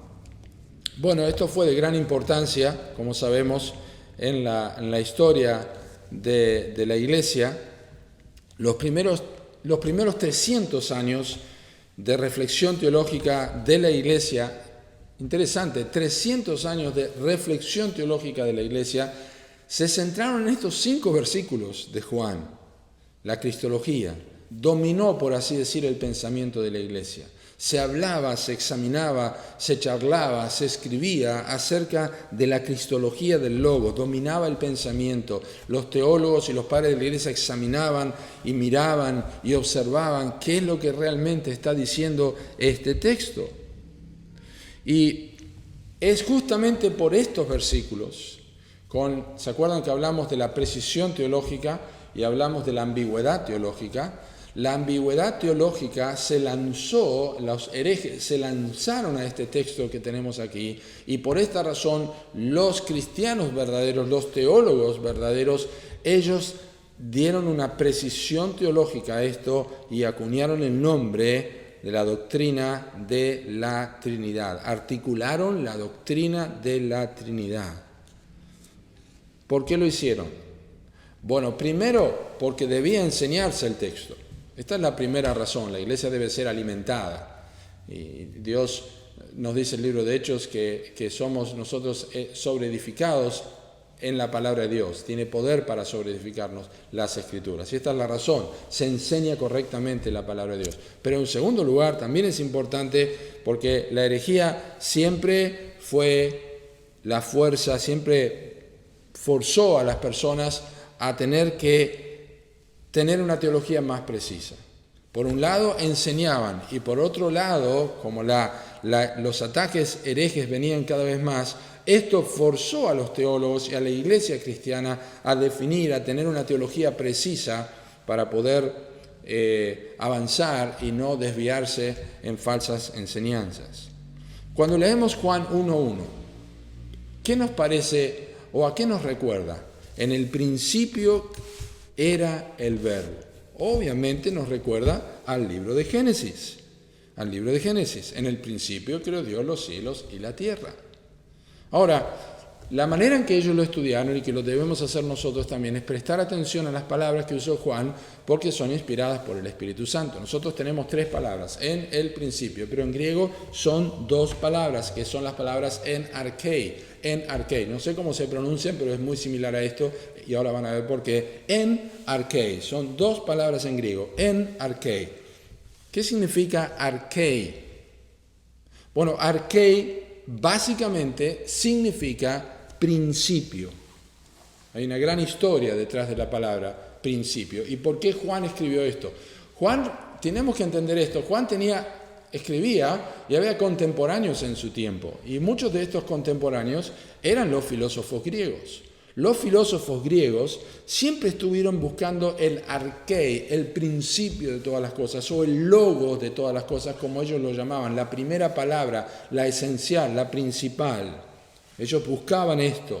Bueno, esto fue de gran importancia, como sabemos, en la historia de la Iglesia. Los primeros 300 años de reflexión teológica de la Iglesia, interesante, 300 años de reflexión teológica de la Iglesia, se centraron en estos 5 versículos de Juan, la cristología. Dominó, por así decir, el pensamiento de la iglesia. Se hablaba, se examinaba, se charlaba, se escribía acerca de la cristología del logos, dominaba el pensamiento. Los teólogos y los padres de la iglesia examinaban y miraban y observaban qué es lo que realmente está diciendo este texto. Y Es justamente por estos versículos, ¿se acuerdan que hablamos de la precisión teológica y hablamos de la ambigüedad teológica? La ambigüedad teológica los herejes se lanzaron a este texto que tenemos aquí, y por esta razón los cristianos verdaderos, los teólogos verdaderos, ellos dieron una precisión teológica a esto y acuñaron el nombre de la doctrina de la Trinidad. Articularon la doctrina de la Trinidad. ¿Por qué lo hicieron? Bueno, primero porque debía enseñarse el texto. Esta es la primera razón. La iglesia debe ser alimentada. Y Dios nos dice el libro de Hechos que somos nosotros sobreedificados en la palabra de Dios. Tiene poder para sobreedificarnos las Escrituras. Y esta es la razón. Se enseña correctamente la palabra de Dios. Pero en segundo lugar, también es importante porque la herejía siempre fue la fuerza, siempre forzó a las personas a tener que tener una teología más precisa. Por un lado enseñaban y por otro lado, como los ataques herejes venían cada vez más, esto forzó a los teólogos y a la iglesia cristiana a definir, a tener una teología precisa para poder avanzar y no desviarse en falsas enseñanzas. Cuando leemos Juan 1:1, ¿qué nos parece o a qué nos recuerda? En el principio era el Verbo. Obviamente nos recuerda al libro de Génesis. Al libro de Génesis. En el principio creó Dios los cielos y la tierra. Ahora, la manera en que ellos lo estudiaron y que lo debemos hacer nosotros también es prestar atención a las palabras que usó Juan porque son inspiradas por el Espíritu Santo. Nosotros tenemos 3 palabras en el principio, pero en griego son 2 palabras que son las palabras en archei. No sé cómo se pronuncian, pero es muy similar a esto y ahora van a ver por qué. En archei. Son 2 palabras en griego. En archei. ¿Qué significa archei? Bueno, archei básicamente significa principio. Hay una gran historia detrás de la palabra principio. ¿Y por qué Juan escribió esto? Tenemos que entender esto. Juan escribía y había contemporáneos en su tiempo. Y muchos de estos contemporáneos eran los filósofos griegos. Los filósofos griegos siempre estuvieron buscando el archei, el principio de todas las cosas, o el logos de todas las cosas, como ellos lo llamaban, la primera palabra, la esencial, la principal. Ellos buscaban esto.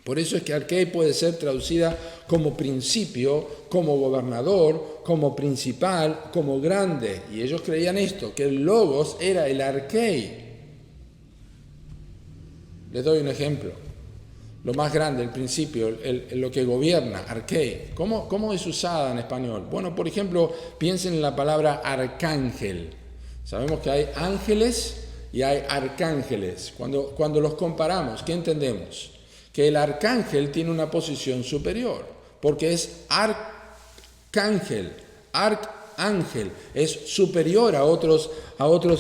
Por eso es que archei puede ser traducida como principio, como gobernador, como principal, como grande. Y ellos creían esto, que el logos era el archei. Les doy un ejemplo. Lo más grande, el principio, lo que gobierna, archei. ¿Cómo es usada en español? Bueno, por ejemplo, piensen en la palabra arcángel. Sabemos que hay ángeles y hay arcángeles. Cuando los comparamos, ¿qué entendemos? Que el arcángel tiene una posición superior, porque es arcángel, es superior a otros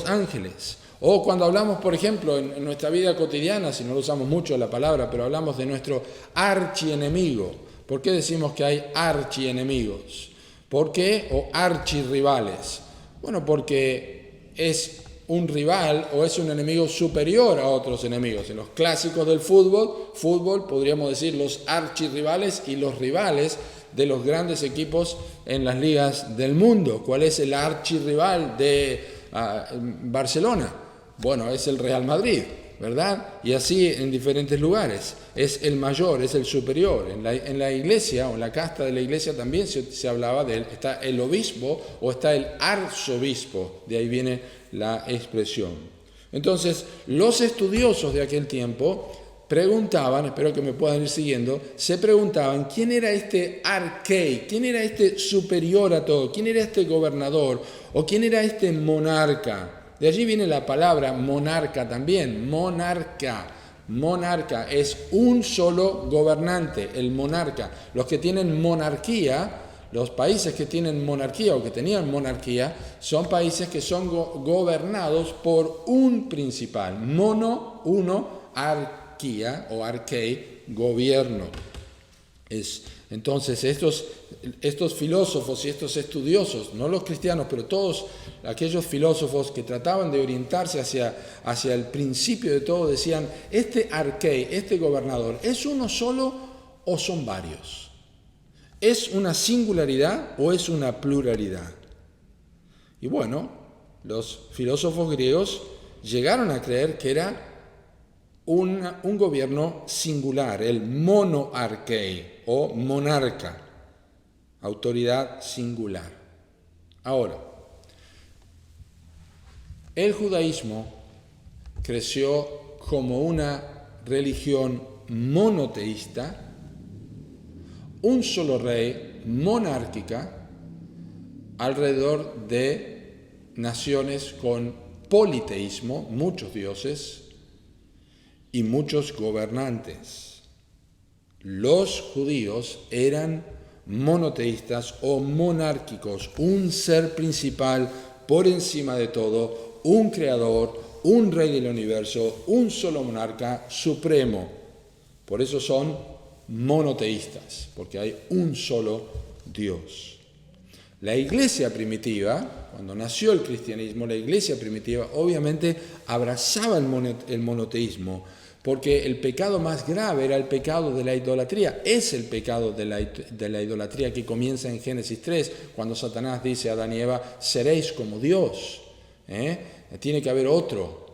ángeles. O cuando hablamos, por ejemplo, en nuestra vida cotidiana, si no lo usamos mucho la palabra, pero hablamos de nuestro archienemigo. ¿Por qué decimos que hay archienemigos? ¿Por qué? O archirrivales. Bueno, porque es un rival o es un enemigo superior a otros enemigos. En los clásicos del fútbol podríamos decir los archirrivales y los rivales de los grandes equipos en las ligas del mundo. ¿Cuál es el archirrival de Barcelona? Bueno, es el Real Madrid, ¿verdad? Y así en diferentes lugares. Es el mayor, es el superior. En la iglesia o en la casta de la iglesia también se hablaba de él. Está el obispo o está el arzobispo. De ahí viene la expresión. Entonces, los estudiosos de aquel tiempo preguntaban, espero que me puedan ir siguiendo, se preguntaban quién era este archei, quién era este superior a todo, quién era este gobernador o quién era este monarca. De allí viene la palabra monarca también, monarca. Monarca es un solo gobernante, el monarca. Los que tienen monarquía, los países que tienen monarquía o que tenían monarquía, son países que son gobernados por un principal. Uno, arquía o archei, gobierno. Entonces estos filósofos y estos estudiosos, no los cristianos, pero todos aquellos filósofos que trataban de orientarse hacia el principio de todo, decían, este arquei, este gobernador, ¿es uno solo o son varios? ¿Es una singularidad o es una pluralidad? Y bueno, los filósofos griegos llegaron a creer que era un gobierno singular, el monoarquei o monarca, autoridad singular. Ahora, el judaísmo creció como una religión monoteísta, un solo rey, monárquica, alrededor de naciones con politeísmo, muchos dioses, y muchos gobernantes. Los judíos eran monoteístas o monárquicos, un ser principal por encima de todo, un creador, un rey del universo, un solo monarca supremo. Por eso son monoteístas, porque hay un solo Dios. La iglesia primitiva, cuando nació el cristianismo, la iglesia primitiva obviamente abrazaba el monoteísmo, porque el pecado más grave era el pecado de la idolatría. Es el pecado de la idolatría que comienza en Génesis 3, cuando Satanás dice a Adán y Eva, seréis como Dios. Tiene que haber otro.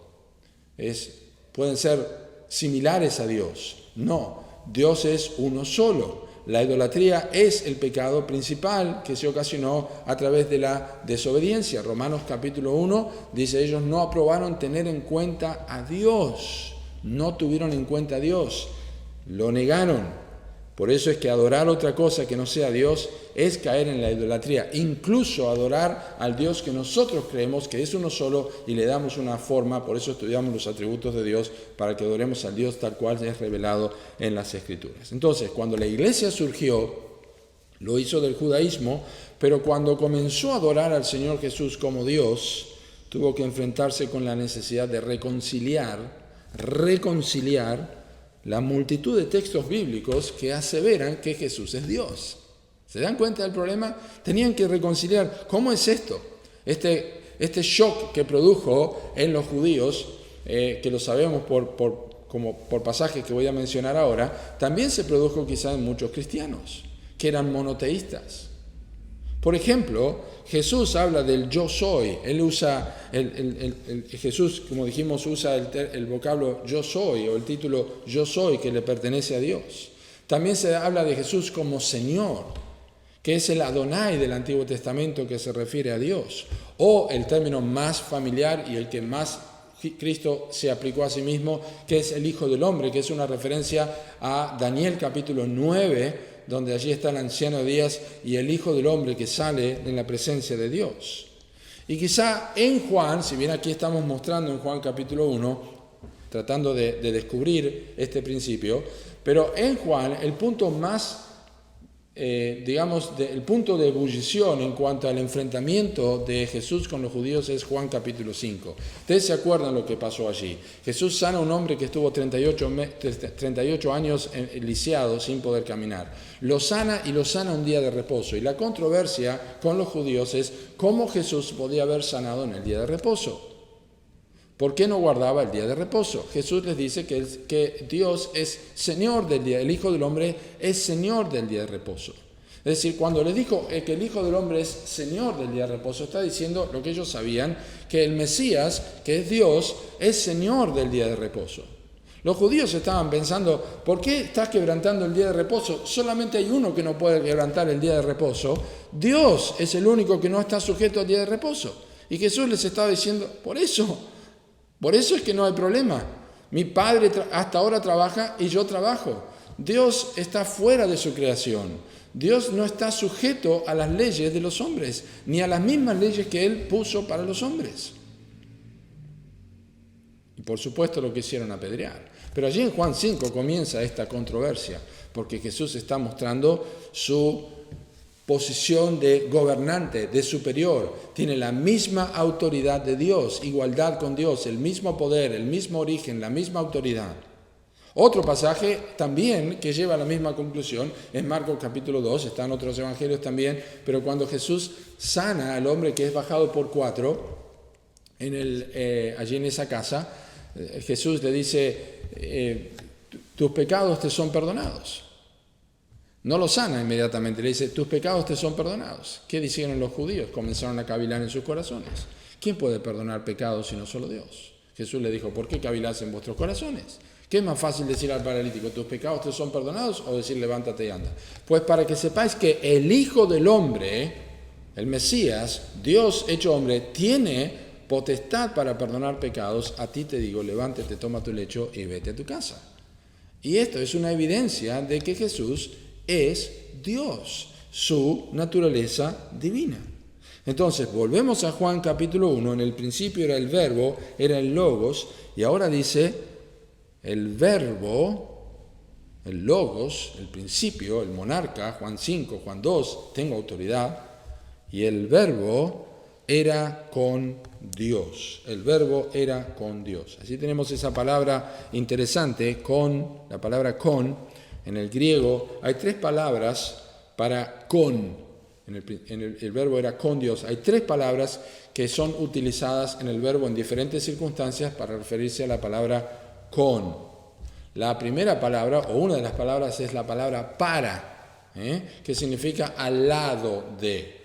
Pueden ser similares a Dios. No, Dios es uno solo. La idolatría es el pecado principal que se ocasionó a través de la desobediencia. Romanos capítulo 1 dice, ellos no aprobaron tener en cuenta a Dios. No tuvieron en cuenta a Dios, lo negaron. Por eso es que adorar otra cosa que no sea Dios es caer en la idolatría. Incluso adorar al Dios que nosotros creemos que es uno solo y le damos una forma, por eso estudiamos los atributos de Dios, para que adoremos al Dios tal cual es revelado en las Escrituras. Entonces, cuando la iglesia surgió, lo hizo del judaísmo, pero cuando comenzó a adorar al Señor Jesús como Dios, tuvo que enfrentarse con la necesidad de reconciliar la multitud de textos bíblicos que aseveran que Jesús es Dios. ¿Se dan cuenta del problema? Tenían que reconciliar. ¿Cómo es esto? Este shock que produjo en los judíos, que lo sabemos por pasajes que voy a mencionar ahora, también se produjo quizá en muchos cristianos, que eran monoteístas. Por ejemplo, Jesús habla del yo soy. Él usa, Jesús, como dijimos, usa el vocablo yo soy o el título yo soy que le pertenece a Dios. También se habla de Jesús como Señor, que es el Adonai del Antiguo Testamento que se refiere a Dios. O el término más familiar y el que más Cristo se aplicó a sí mismo, que es el Hijo del Hombre, que es una referencia a Daniel capítulo 9, donde allí está el anciano de días y el Hijo del Hombre que sale en la presencia de Dios. Y quizá en Juan, si bien aquí estamos mostrando en Juan capítulo 1, tratando de descubrir este principio, pero en Juan el punto más, el punto de ebullición en cuanto al enfrentamiento de Jesús con los judíos es Juan capítulo 5. Ustedes se acuerdan lo que pasó allí. Jesús sana a un hombre que estuvo 38 años lisiado sin poder caminar. Lo sana un día de reposo. Y la controversia con los judíos es cómo Jesús podía haber sanado en el día de reposo. ¿Por qué no guardaba el día de reposo? Jesús les dice que Dios es Señor del día, el Hijo del Hombre es Señor del día de reposo. Es decir, cuando les dijo que el Hijo del Hombre es Señor del día de reposo, está diciendo lo que ellos sabían, que el Mesías, que es Dios, es Señor del día de reposo. Los judíos estaban pensando, ¿por qué estás quebrantando el día de reposo? Solamente hay uno que no puede quebrantar el día de reposo. Dios es el único que no está sujeto al día de reposo. Y Jesús les estaba diciendo, por eso es que no hay problema. Mi Padre hasta ahora trabaja y yo trabajo. Dios está fuera de su creación. Dios no está sujeto a las leyes de los hombres, ni a las mismas leyes que Él puso para los hombres. Y por supuesto lo quisieron apedrear. Pero allí en Juan 5 comienza esta controversia, porque Jesús está mostrando su posición de gobernante, de superior. Tiene la misma autoridad de Dios, igualdad con Dios, el mismo poder, el mismo origen, la misma autoridad. Otro pasaje también que lleva a la misma conclusión es Marcos capítulo 2, está en otros evangelios también, pero cuando Jesús sana al hombre que es bajado por 4, allí en esa casa, Jesús le dice, tus pecados te son perdonados. No lo sana inmediatamente, le dice, tus pecados te son perdonados. ¿Qué dijeron los judíos? Comenzaron a cavilar en sus corazones. ¿Quién puede perdonar pecados sino solo Dios? Jesús le dijo, ¿por qué cavilás en vuestros corazones? ¿Qué es más fácil decir al paralítico, tus pecados te son perdonados, o decir, levántate y anda? Pues para que sepáis que el Hijo del Hombre, el Mesías, Dios hecho hombre, tiene potestad para perdonar pecados, a ti te digo, levántate, toma tu lecho y vete a tu casa. Y esto es una evidencia de que Jesús es Dios, su naturaleza divina. Entonces, volvemos a Juan capítulo 1, en el principio era el verbo, era el logos, y ahora dice, el verbo, el logos, el principio, el monarca, Juan 5, Juan 2, tengo autoridad, y el verbo era con Dios. El verbo era con Dios. Así tenemos esa palabra interesante, con, la palabra con, en el griego hay 3 palabras para con. El verbo era con Dios. Hay 3 palabras que son utilizadas en el verbo en diferentes circunstancias para referirse a la palabra con. La primera palabra, o una de las palabras, es la palabra para, que significa al lado de.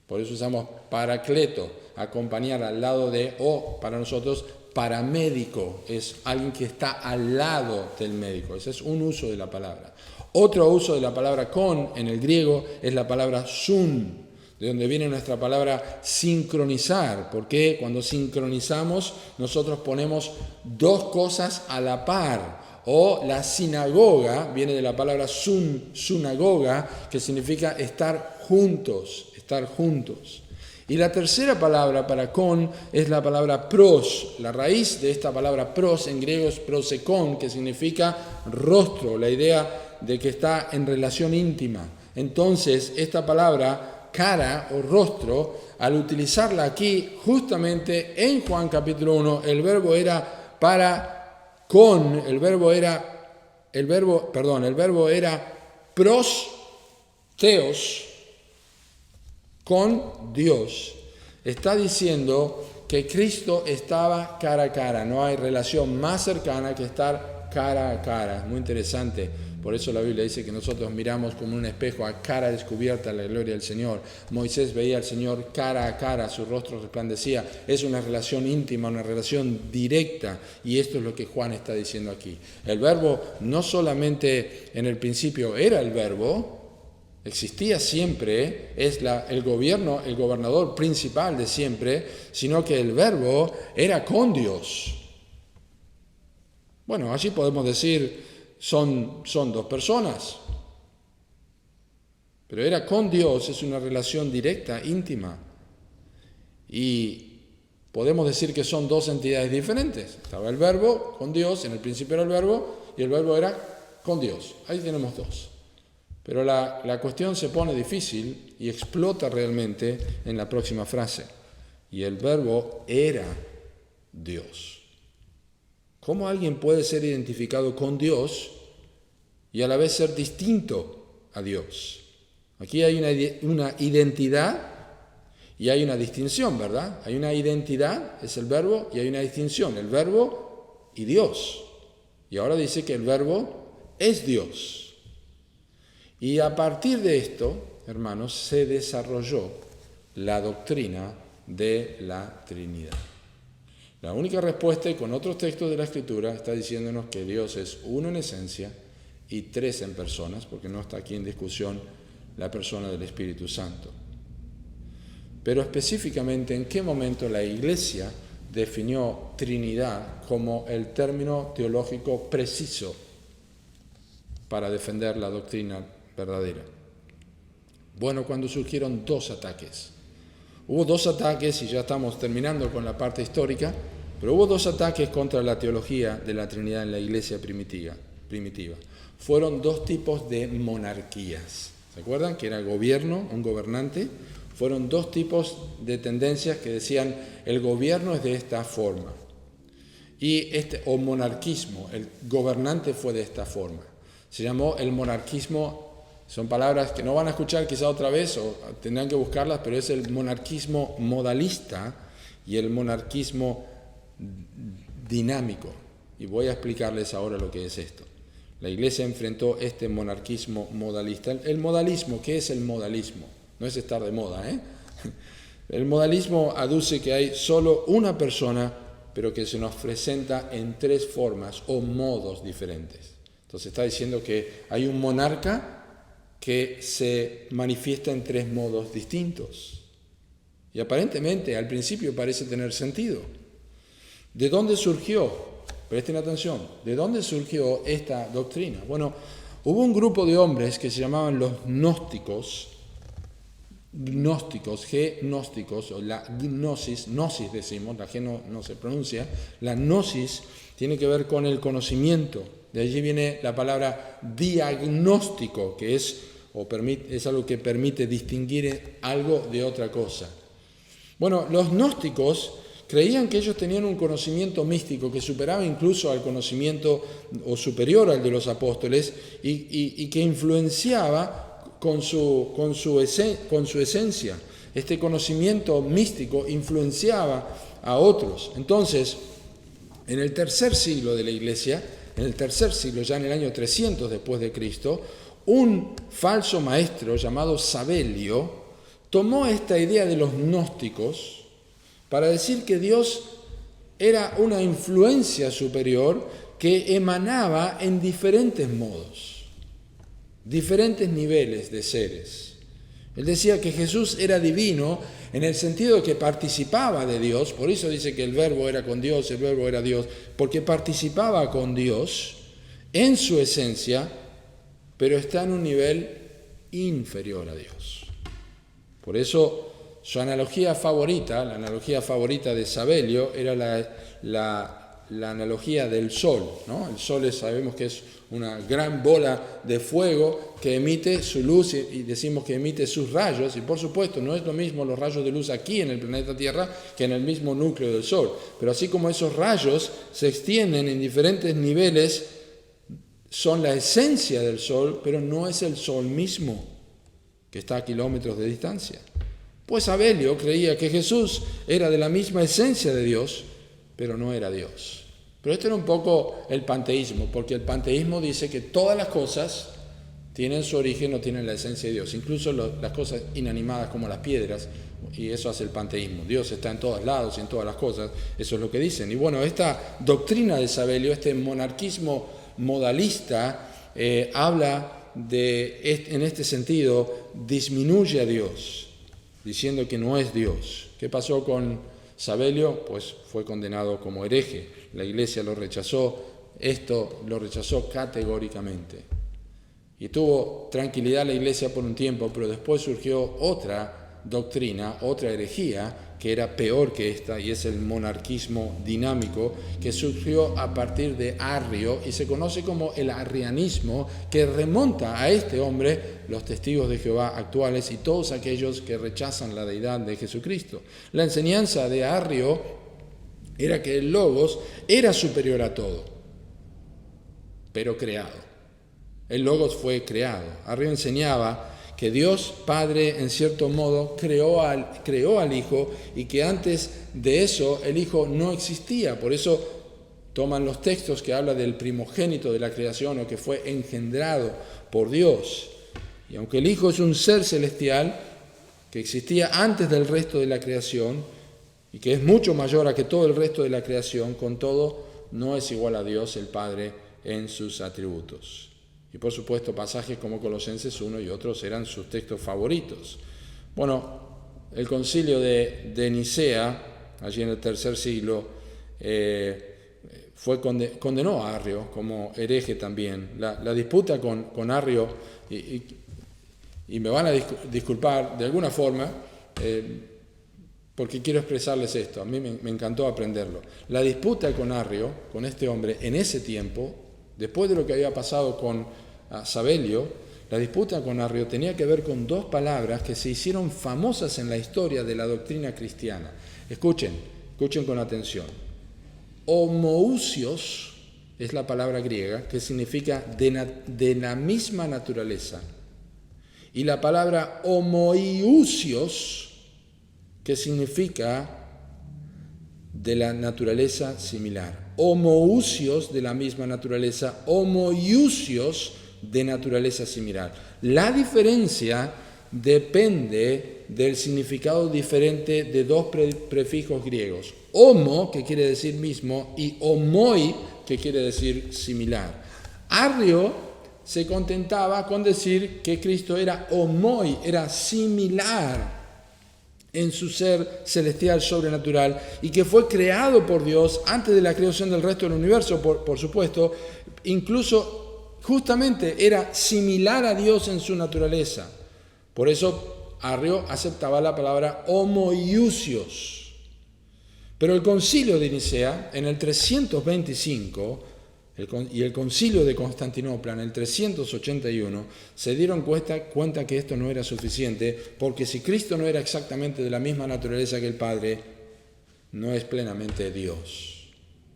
Por eso usamos paracleto, acompañar al lado de, o para nosotros paramédico, es alguien que está al lado del médico. Ese es un uso de la palabra. Otro uso de la palabra con en el griego es la palabra sun, de donde viene nuestra palabra sincronizar, porque cuando sincronizamos nosotros ponemos 2 cosas a la par. O la sinagoga viene de la palabra sunagoga, que significa estar juntos, estar juntos. Y la tercera palabra para con es la palabra pros. La raíz de esta palabra pros en griego es prosekon, que significa rostro, la idea de que está en relación íntima. Entonces, esta palabra cara o rostro, al utilizarla aquí, justamente en Juan capítulo 1, el verbo era para con, el verbo era pros theos, con Dios. Está diciendo que Cristo estaba cara a cara. No hay relación más cercana que estar cara a cara. Muy interesante. Por eso la Biblia dice que nosotros miramos como un espejo a cara descubierta la gloria del Señor. Moisés veía al Señor cara a cara, su rostro resplandecía. Es una relación íntima, una relación directa. Y esto es lo que Juan está diciendo aquí. El verbo no solamente en el principio era el verbo, existía siempre, es el gobernador principal de siempre, sino que el verbo era con Dios. Bueno, allí podemos decir, son 2 personas, pero era con Dios, es una relación directa, íntima. Y podemos decir que son 2 entidades diferentes. Estaba el verbo con Dios, en el principio era el verbo, y el verbo era con Dios. Ahí tenemos 2. Pero la cuestión se pone difícil y explota realmente en la próxima frase. Y el verbo era Dios. ¿Cómo alguien puede ser identificado con Dios y a la vez ser distinto a Dios? Aquí hay una identidad y hay una distinción, ¿verdad? Hay una identidad, es el verbo, y hay una distinción, el verbo y Dios. Y ahora dice que el verbo es Dios. Y a partir de esto, hermanos, se desarrolló la doctrina de la Trinidad. La única respuesta, y con otros textos de la Escritura, está diciéndonos que Dios es uno en esencia y 3 en personas, porque no está aquí en discusión la persona del Espíritu Santo. Pero específicamente, ¿en qué momento la Iglesia definió Trinidad como el término teológico preciso para defender la doctrina verdadera? Bueno, cuando surgieron 2 ataques. Hubo 2 ataques, y ya estamos terminando con la parte histórica, pero hubo 2 ataques contra la teología de la Trinidad en la iglesia primitiva. Fueron 2 tipos de monarquías. ¿Se acuerdan? Que era gobierno, un gobernante. Fueron 2 tipos de tendencias que decían, el gobierno es de esta forma. o monarquismo, el gobernante fue de esta forma. Se llamó el monarquismo, son palabras que no van a escuchar quizá otra vez o tendrán que buscarlas, pero es el monarquismo modalista y el monarquismo dinámico. Y voy a explicarles ahora lo que es esto. La Iglesia enfrentó este monarquismo modalista. El modalismo, ¿qué es el modalismo? No es estar de moda, ¿eh? El modalismo aduce que hay solo una persona, pero que se nos presenta en tres formas o modos diferentes. Entonces está diciendo que hay un monarca que se manifiesta en tres modos distintos. Y aparentemente al principio parece tener sentido. ¿De dónde surgió? Presten atención, ¿de dónde surgió esta doctrina? Bueno, hubo un grupo de hombres que se llamaban los gnósticos, o la gnosis decimos, la G no se pronuncia, la gnosis tiene que ver con el conocimiento, de allí viene la palabra diagnóstico, que es algo que permite distinguir algo de otra cosa. Bueno, los gnósticos creían que ellos tenían un conocimiento místico que superaba incluso al conocimiento o superior al de los apóstoles y que influenciaba con su esencia. Este conocimiento místico influenciaba a otros. Entonces, en el tercer siglo de la Iglesia, ya en el año 300 después de Cristo, un falso maestro llamado Sabelio tomó esta idea de los gnósticos para decir que Dios era una influencia superior que emanaba en diferentes modos, diferentes niveles de seres. Él decía que Jesús era divino en el sentido de que participaba de Dios, por eso dice que el verbo era con Dios, el verbo era Dios, porque participaba con Dios en su esencia, pero está en un nivel inferior a Dios. Por eso su analogía favorita, la analogía favorita de Sabelio, era la analogía del sol, ¿no? El sol sabemos que es una gran bola de fuego que emite su luz y decimos que emite sus rayos, y por supuesto no es lo mismo los rayos de luz aquí en el planeta Tierra que en el mismo núcleo del sol, pero así como esos rayos se extienden en diferentes niveles, son la esencia del sol, pero no es el sol mismo, que está a kilómetros de distancia. Pues Sabelio creía que Jesús era de la misma esencia de Dios, pero no era Dios. Pero esto era un poco el panteísmo, porque el panteísmo dice que todas las cosas tienen su origen o tienen la esencia de Dios, incluso las cosas inanimadas como las piedras, y eso hace el panteísmo. Dios está en todos lados y en todas las cosas, eso es lo que dicen. Y bueno, esta doctrina de Sabelio, este monarquismo modalista, habla en este sentido, disminuye a Dios, diciendo que no es Dios. ¿Qué pasó con Sabelio? Pues fue condenado como hereje. La Iglesia lo rechazó, lo rechazó categóricamente. Y tuvo tranquilidad la Iglesia por un tiempo, pero después surgió otra doctrina, otra herejía, que era peor que esta, y es el monarquismo dinámico, que surgió a partir de Arrio y se conoce como el arrianismo, que remonta a este hombre, los testigos de Jehová actuales y todos aquellos que rechazan la deidad de Jesucristo. La enseñanza de Arrio era que el Logos era superior a todo, pero creado. El Logos fue creado. Arrio enseñaba que Dios Padre, en cierto modo, creó al Hijo y que antes de eso el Hijo no existía. Por eso toman los textos que habla del primogénito de la creación o que fue engendrado por Dios. Y aunque el Hijo es un ser celestial que existía antes del resto de la creación y que es mucho mayor a que todo el resto de la creación, con todo no es igual a Dios el Padre en sus atributos. Y por supuesto pasajes como Colosenses 1 y otros eran sus textos favoritos. Bueno, el concilio de Nicea, allí en el tercer siglo, condenó a Arrio como hereje también. La disputa con Arrio, y me van a disculpar de alguna forma, porque quiero expresarles esto, a mí me encantó aprenderlo. La disputa con Arrio, con este hombre, en ese tiempo, después de lo que había pasado con Sabelio, la disputa con Arrio tenía que ver con dos palabras que se hicieron famosas en la historia de la doctrina cristiana. Escuchen con atención. homoousios es la palabra griega, que significa de la misma naturaleza. Y la palabra homoiousios, que significa de la naturaleza similar. Homoousios de la misma naturaleza, homoiousios de naturaleza similar. La diferencia depende del significado diferente de dos prefijos griegos. Homo, que quiere decir mismo, y homoi, que quiere decir similar. Arrio se contentaba con decir que Cristo era homoi, era similar en su ser celestial sobrenatural y que fue creado por Dios antes de la creación del resto del universo, por supuesto, incluso justamente era similar a Dios en su naturaleza. Por eso Arrio aceptaba la palabra homoiousios. Pero el concilio de Nicea, en el 325, y el concilio de Constantinopla, en el 381, se dieron cuenta que esto no era suficiente, porque si Cristo no era exactamente de la misma naturaleza que el Padre, no es plenamente Dios.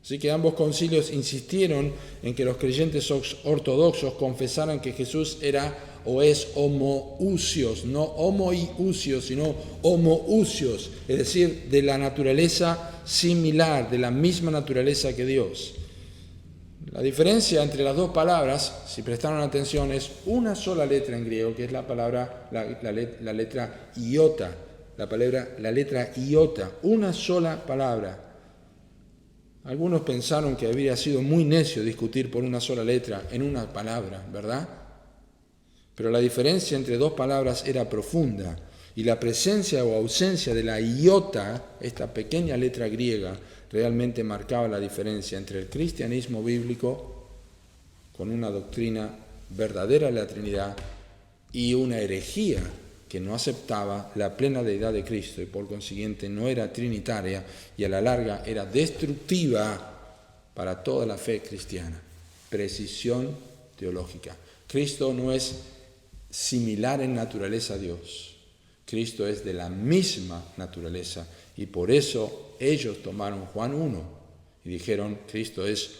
Así que ambos concilios insistieron en que los creyentes ortodoxos confesaran que Jesús era o es homoousios, no homoiousios, sino homoousios, es decir, de la naturaleza similar, de la misma naturaleza que Dios. La diferencia entre las dos palabras, si prestaron atención, es una sola letra en griego, que es la palabra, la letra iota, la letra iota, una sola palabra. Algunos pensaron que habría sido muy necio discutir por una sola letra en una palabra, ¿verdad? Pero la diferencia entre dos palabras era profunda, y la presencia o ausencia de la iota, esta pequeña letra griega, realmente marcaba la diferencia entre el cristianismo bíblico, con una doctrina verdadera de la Trinidad, y una herejía que no aceptaba la plena deidad de Cristo y por consiguiente no era trinitaria y a la larga era destructiva para toda la fe cristiana. Precisión teológica. Cristo no es similar en naturaleza a Dios. Cristo es de la misma naturaleza y por eso ellos tomaron Juan 1 y dijeron Cristo es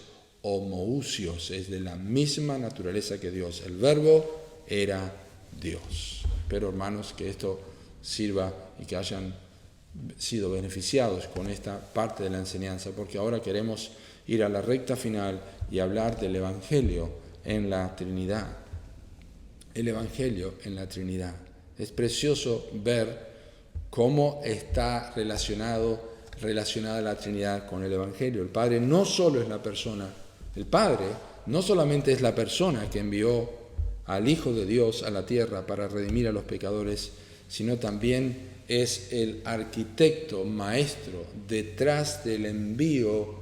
homoousios, es de la misma naturaleza que Dios. El verbo era Dios. Espero, hermanos, que esto sirva y que hayan sido beneficiados con esta parte de la enseñanza, porque ahora queremos ir a la recta final y hablar del Evangelio en la Trinidad. El Evangelio en la Trinidad. Es precioso ver cómo está relacionada la Trinidad con el Evangelio. El Padre no solo es la persona, el Padre no solamente es la persona que envió al Hijo de Dios a la tierra para redimir a los pecadores, sino también es el arquitecto, maestro, detrás del envío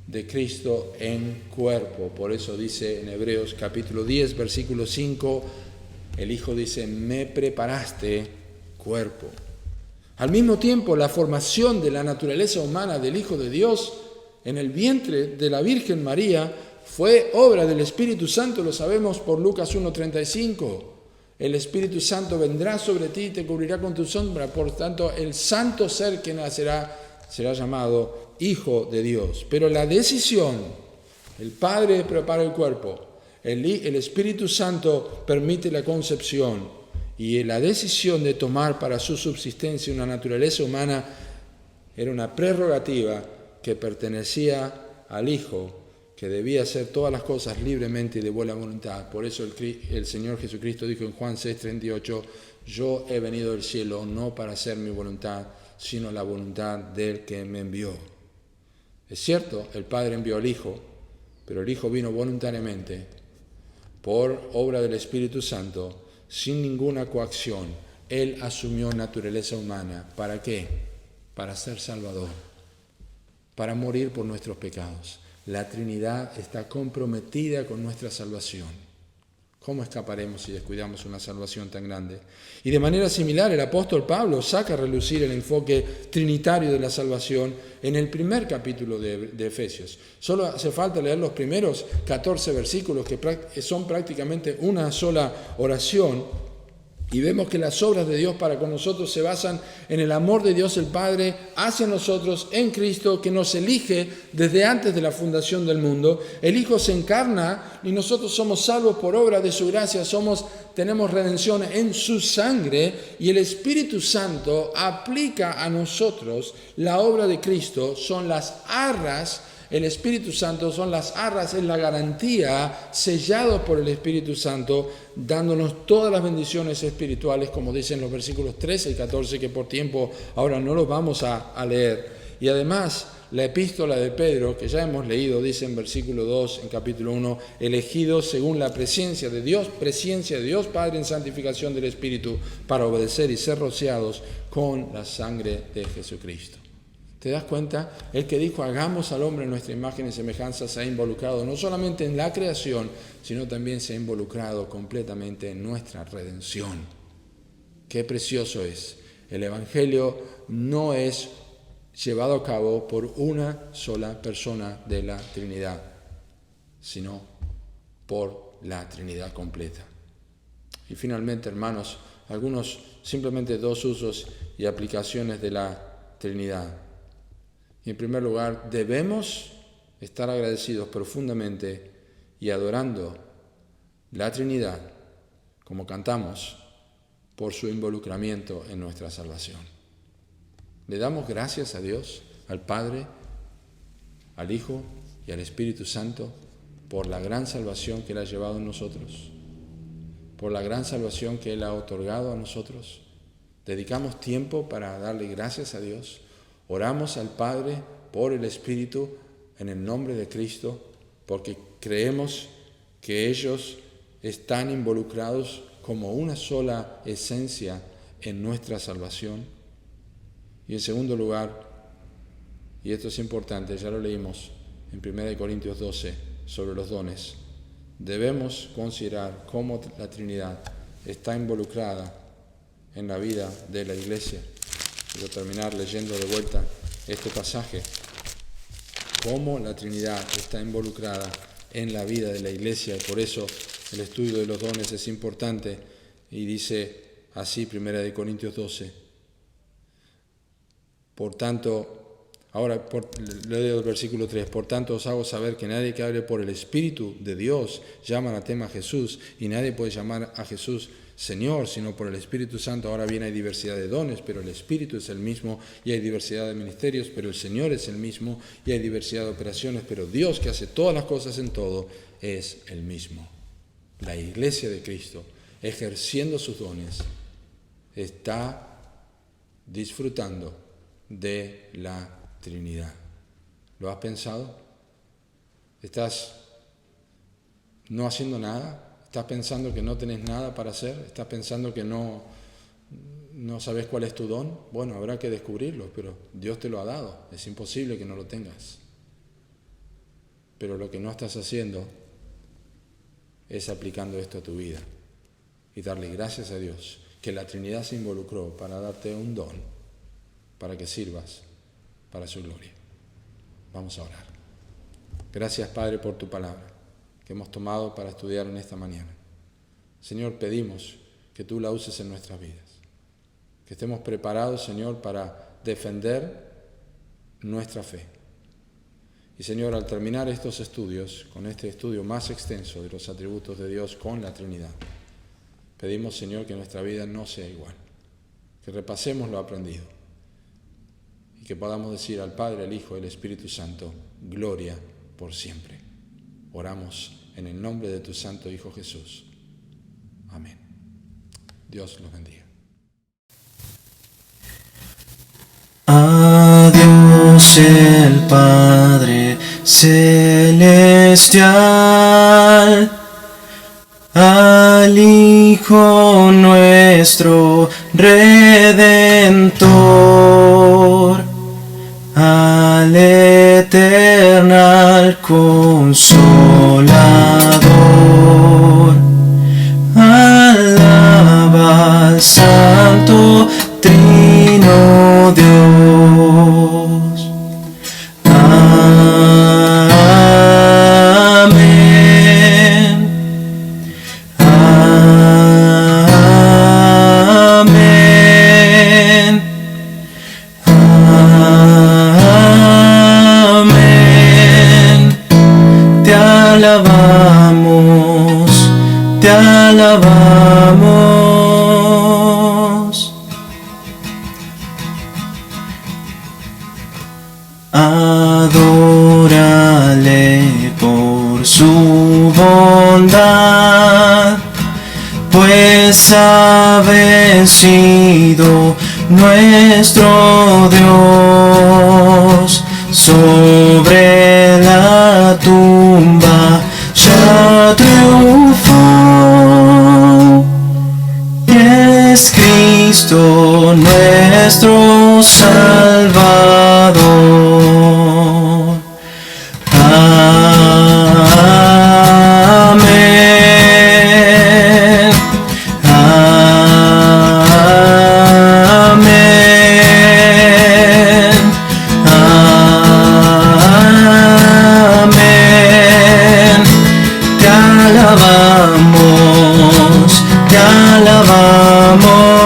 de Cristo en cuerpo. Por eso dice en Hebreos capítulo 10, versículo 5, el Hijo dice, me preparaste cuerpo. Al mismo tiempo, la formación de la naturaleza humana del Hijo de Dios en el vientre de la Virgen María fue obra del Espíritu Santo, lo sabemos por Lucas 1:35. El Espíritu Santo vendrá sobre ti y te cubrirá con tu sombra. Por tanto, el santo ser que nacerá será llamado Hijo de Dios. Pero la decisión, el Padre prepara el cuerpo, el Espíritu Santo permite la concepción y la decisión de tomar para su subsistencia una naturaleza humana era una prerrogativa que pertenecía al Hijo, que debía hacer todas las cosas libremente y de buena voluntad. Por eso el Señor Jesucristo dijo en Juan 6:38, yo he venido del cielo no para hacer mi voluntad, sino la voluntad del que me envió. Es cierto, el Padre envió al Hijo, pero el Hijo vino voluntariamente, por obra del Espíritu Santo, sin ninguna coacción. Él asumió naturaleza humana. ¿Para qué? Para ser Salvador, para morir por nuestros pecados. La Trinidad está comprometida con nuestra salvación. ¿Cómo escaparemos si descuidamos una salvación tan grande? Y de manera similar, el apóstol Pablo saca a relucir el enfoque trinitario de la salvación en el primer capítulo de Efesios. Solo hace falta leer los primeros 14 versículos que son prácticamente una sola oración Y vemos que las obras de Dios para con nosotros se basan en el amor de Dios el Padre hacia nosotros en Cristo, que nos elige desde antes de la fundación del mundo. El Hijo se encarna y nosotros somos salvos por obra de su gracia, tenemos redención en su sangre, y el Espíritu Santo aplica a nosotros la obra de Cristo. Son las arras. El Espíritu Santo son las arras, es la garantía, sellado por el Espíritu Santo, dándonos todas las bendiciones espirituales, como dicen los versículos 13 y 14, que por tiempo ahora no los vamos a leer. Y además, la epístola de Pedro, que ya hemos leído, dice en versículo 2, en capítulo 1, elegidos según la presencia de Dios Padre en santificación del Espíritu, para obedecer y ser rociados con la sangre de Jesucristo. ¿Te das cuenta? El que dijo, hagamos al hombre en nuestra imagen y semejanza, se ha involucrado no solamente en la creación, sino también se ha involucrado completamente en nuestra redención. Qué precioso es. El Evangelio no es llevado a cabo por una sola persona de la Trinidad, sino por la Trinidad completa. Y finalmente, hermanos, simplemente dos usos y aplicaciones de la Trinidad. En primer lugar, debemos estar agradecidos profundamente y adorando la Trinidad, como cantamos, por su involucramiento en nuestra salvación. Le damos gracias a Dios, al Padre, al Hijo y al Espíritu Santo por la gran salvación que Él ha llevado en nosotros, por la gran salvación que Él ha otorgado a nosotros. Dedicamos tiempo para darle gracias a Dios. Oramos al Padre por el Espíritu en el nombre de Cristo, porque creemos que ellos están involucrados como una sola esencia en nuestra salvación. Y en segundo lugar, y esto es importante, ya lo leímos en 1 Corintios 12 sobre los dones, debemos considerar cómo la Trinidad está involucrada en la vida de la Iglesia. Quiero terminar leyendo de vuelta este pasaje. Cómo la Trinidad está involucrada en la vida de la Iglesia, y por eso el estudio de los dones es importante. Y dice así 1 Corintios 12. Por tanto, leo el versículo 3. Por tanto os hago saber que nadie que hable por el Espíritu de Dios llama anatema a Jesús, y nadie puede llamar a Jesús Señor, sino por el Espíritu Santo. Ahora bien, hay diversidad de dones, pero el Espíritu es el mismo, y hay diversidad de ministerios, pero el Señor es el mismo, y hay diversidad de operaciones, pero Dios, que hace todas las cosas en todo, es el mismo. La Iglesia de Cristo, ejerciendo sus dones, está disfrutando de la Trinidad. ¿Lo has pensado? ¿Estás no haciendo nada? ¿Estás pensando que no tenés nada para hacer? ¿Estás pensando que no sabes cuál es tu don? Bueno, habrá que descubrirlo, pero Dios te lo ha dado. Es imposible que no lo tengas. Pero lo que no estás haciendo es aplicando esto a tu vida y darle gracias a Dios que la Trinidad se involucró para darte un don, para que sirvas para su gloria. Vamos a orar. Gracias, Padre, por tu palabra que hemos tomado para estudiar en esta mañana. Señor, pedimos que tú la uses en nuestras vidas, que estemos preparados, Señor, para defender nuestra fe. Y, Señor, al terminar estos estudios, con este estudio más extenso de los atributos de Dios con la Trinidad, pedimos, Señor, que nuestra vida no sea igual, que repasemos lo aprendido y que podamos decir al Padre, al Hijo y al Espíritu Santo, gloria por siempre. Oramos en el nombre de tu Santo Hijo Jesús. Amén. Dios los bendiga. A Dios el Padre celestial, al Hijo nuestro Redentor, al eternal Consolador, alaba al Santo Trino Dios. Amén. Amén. pues ha vencido nuestro Dios sobre la tumba, ya triunfó. Y es Cristo nuestro Salvador. Amén. Amén. Amén. Te alabamos, te alabamos.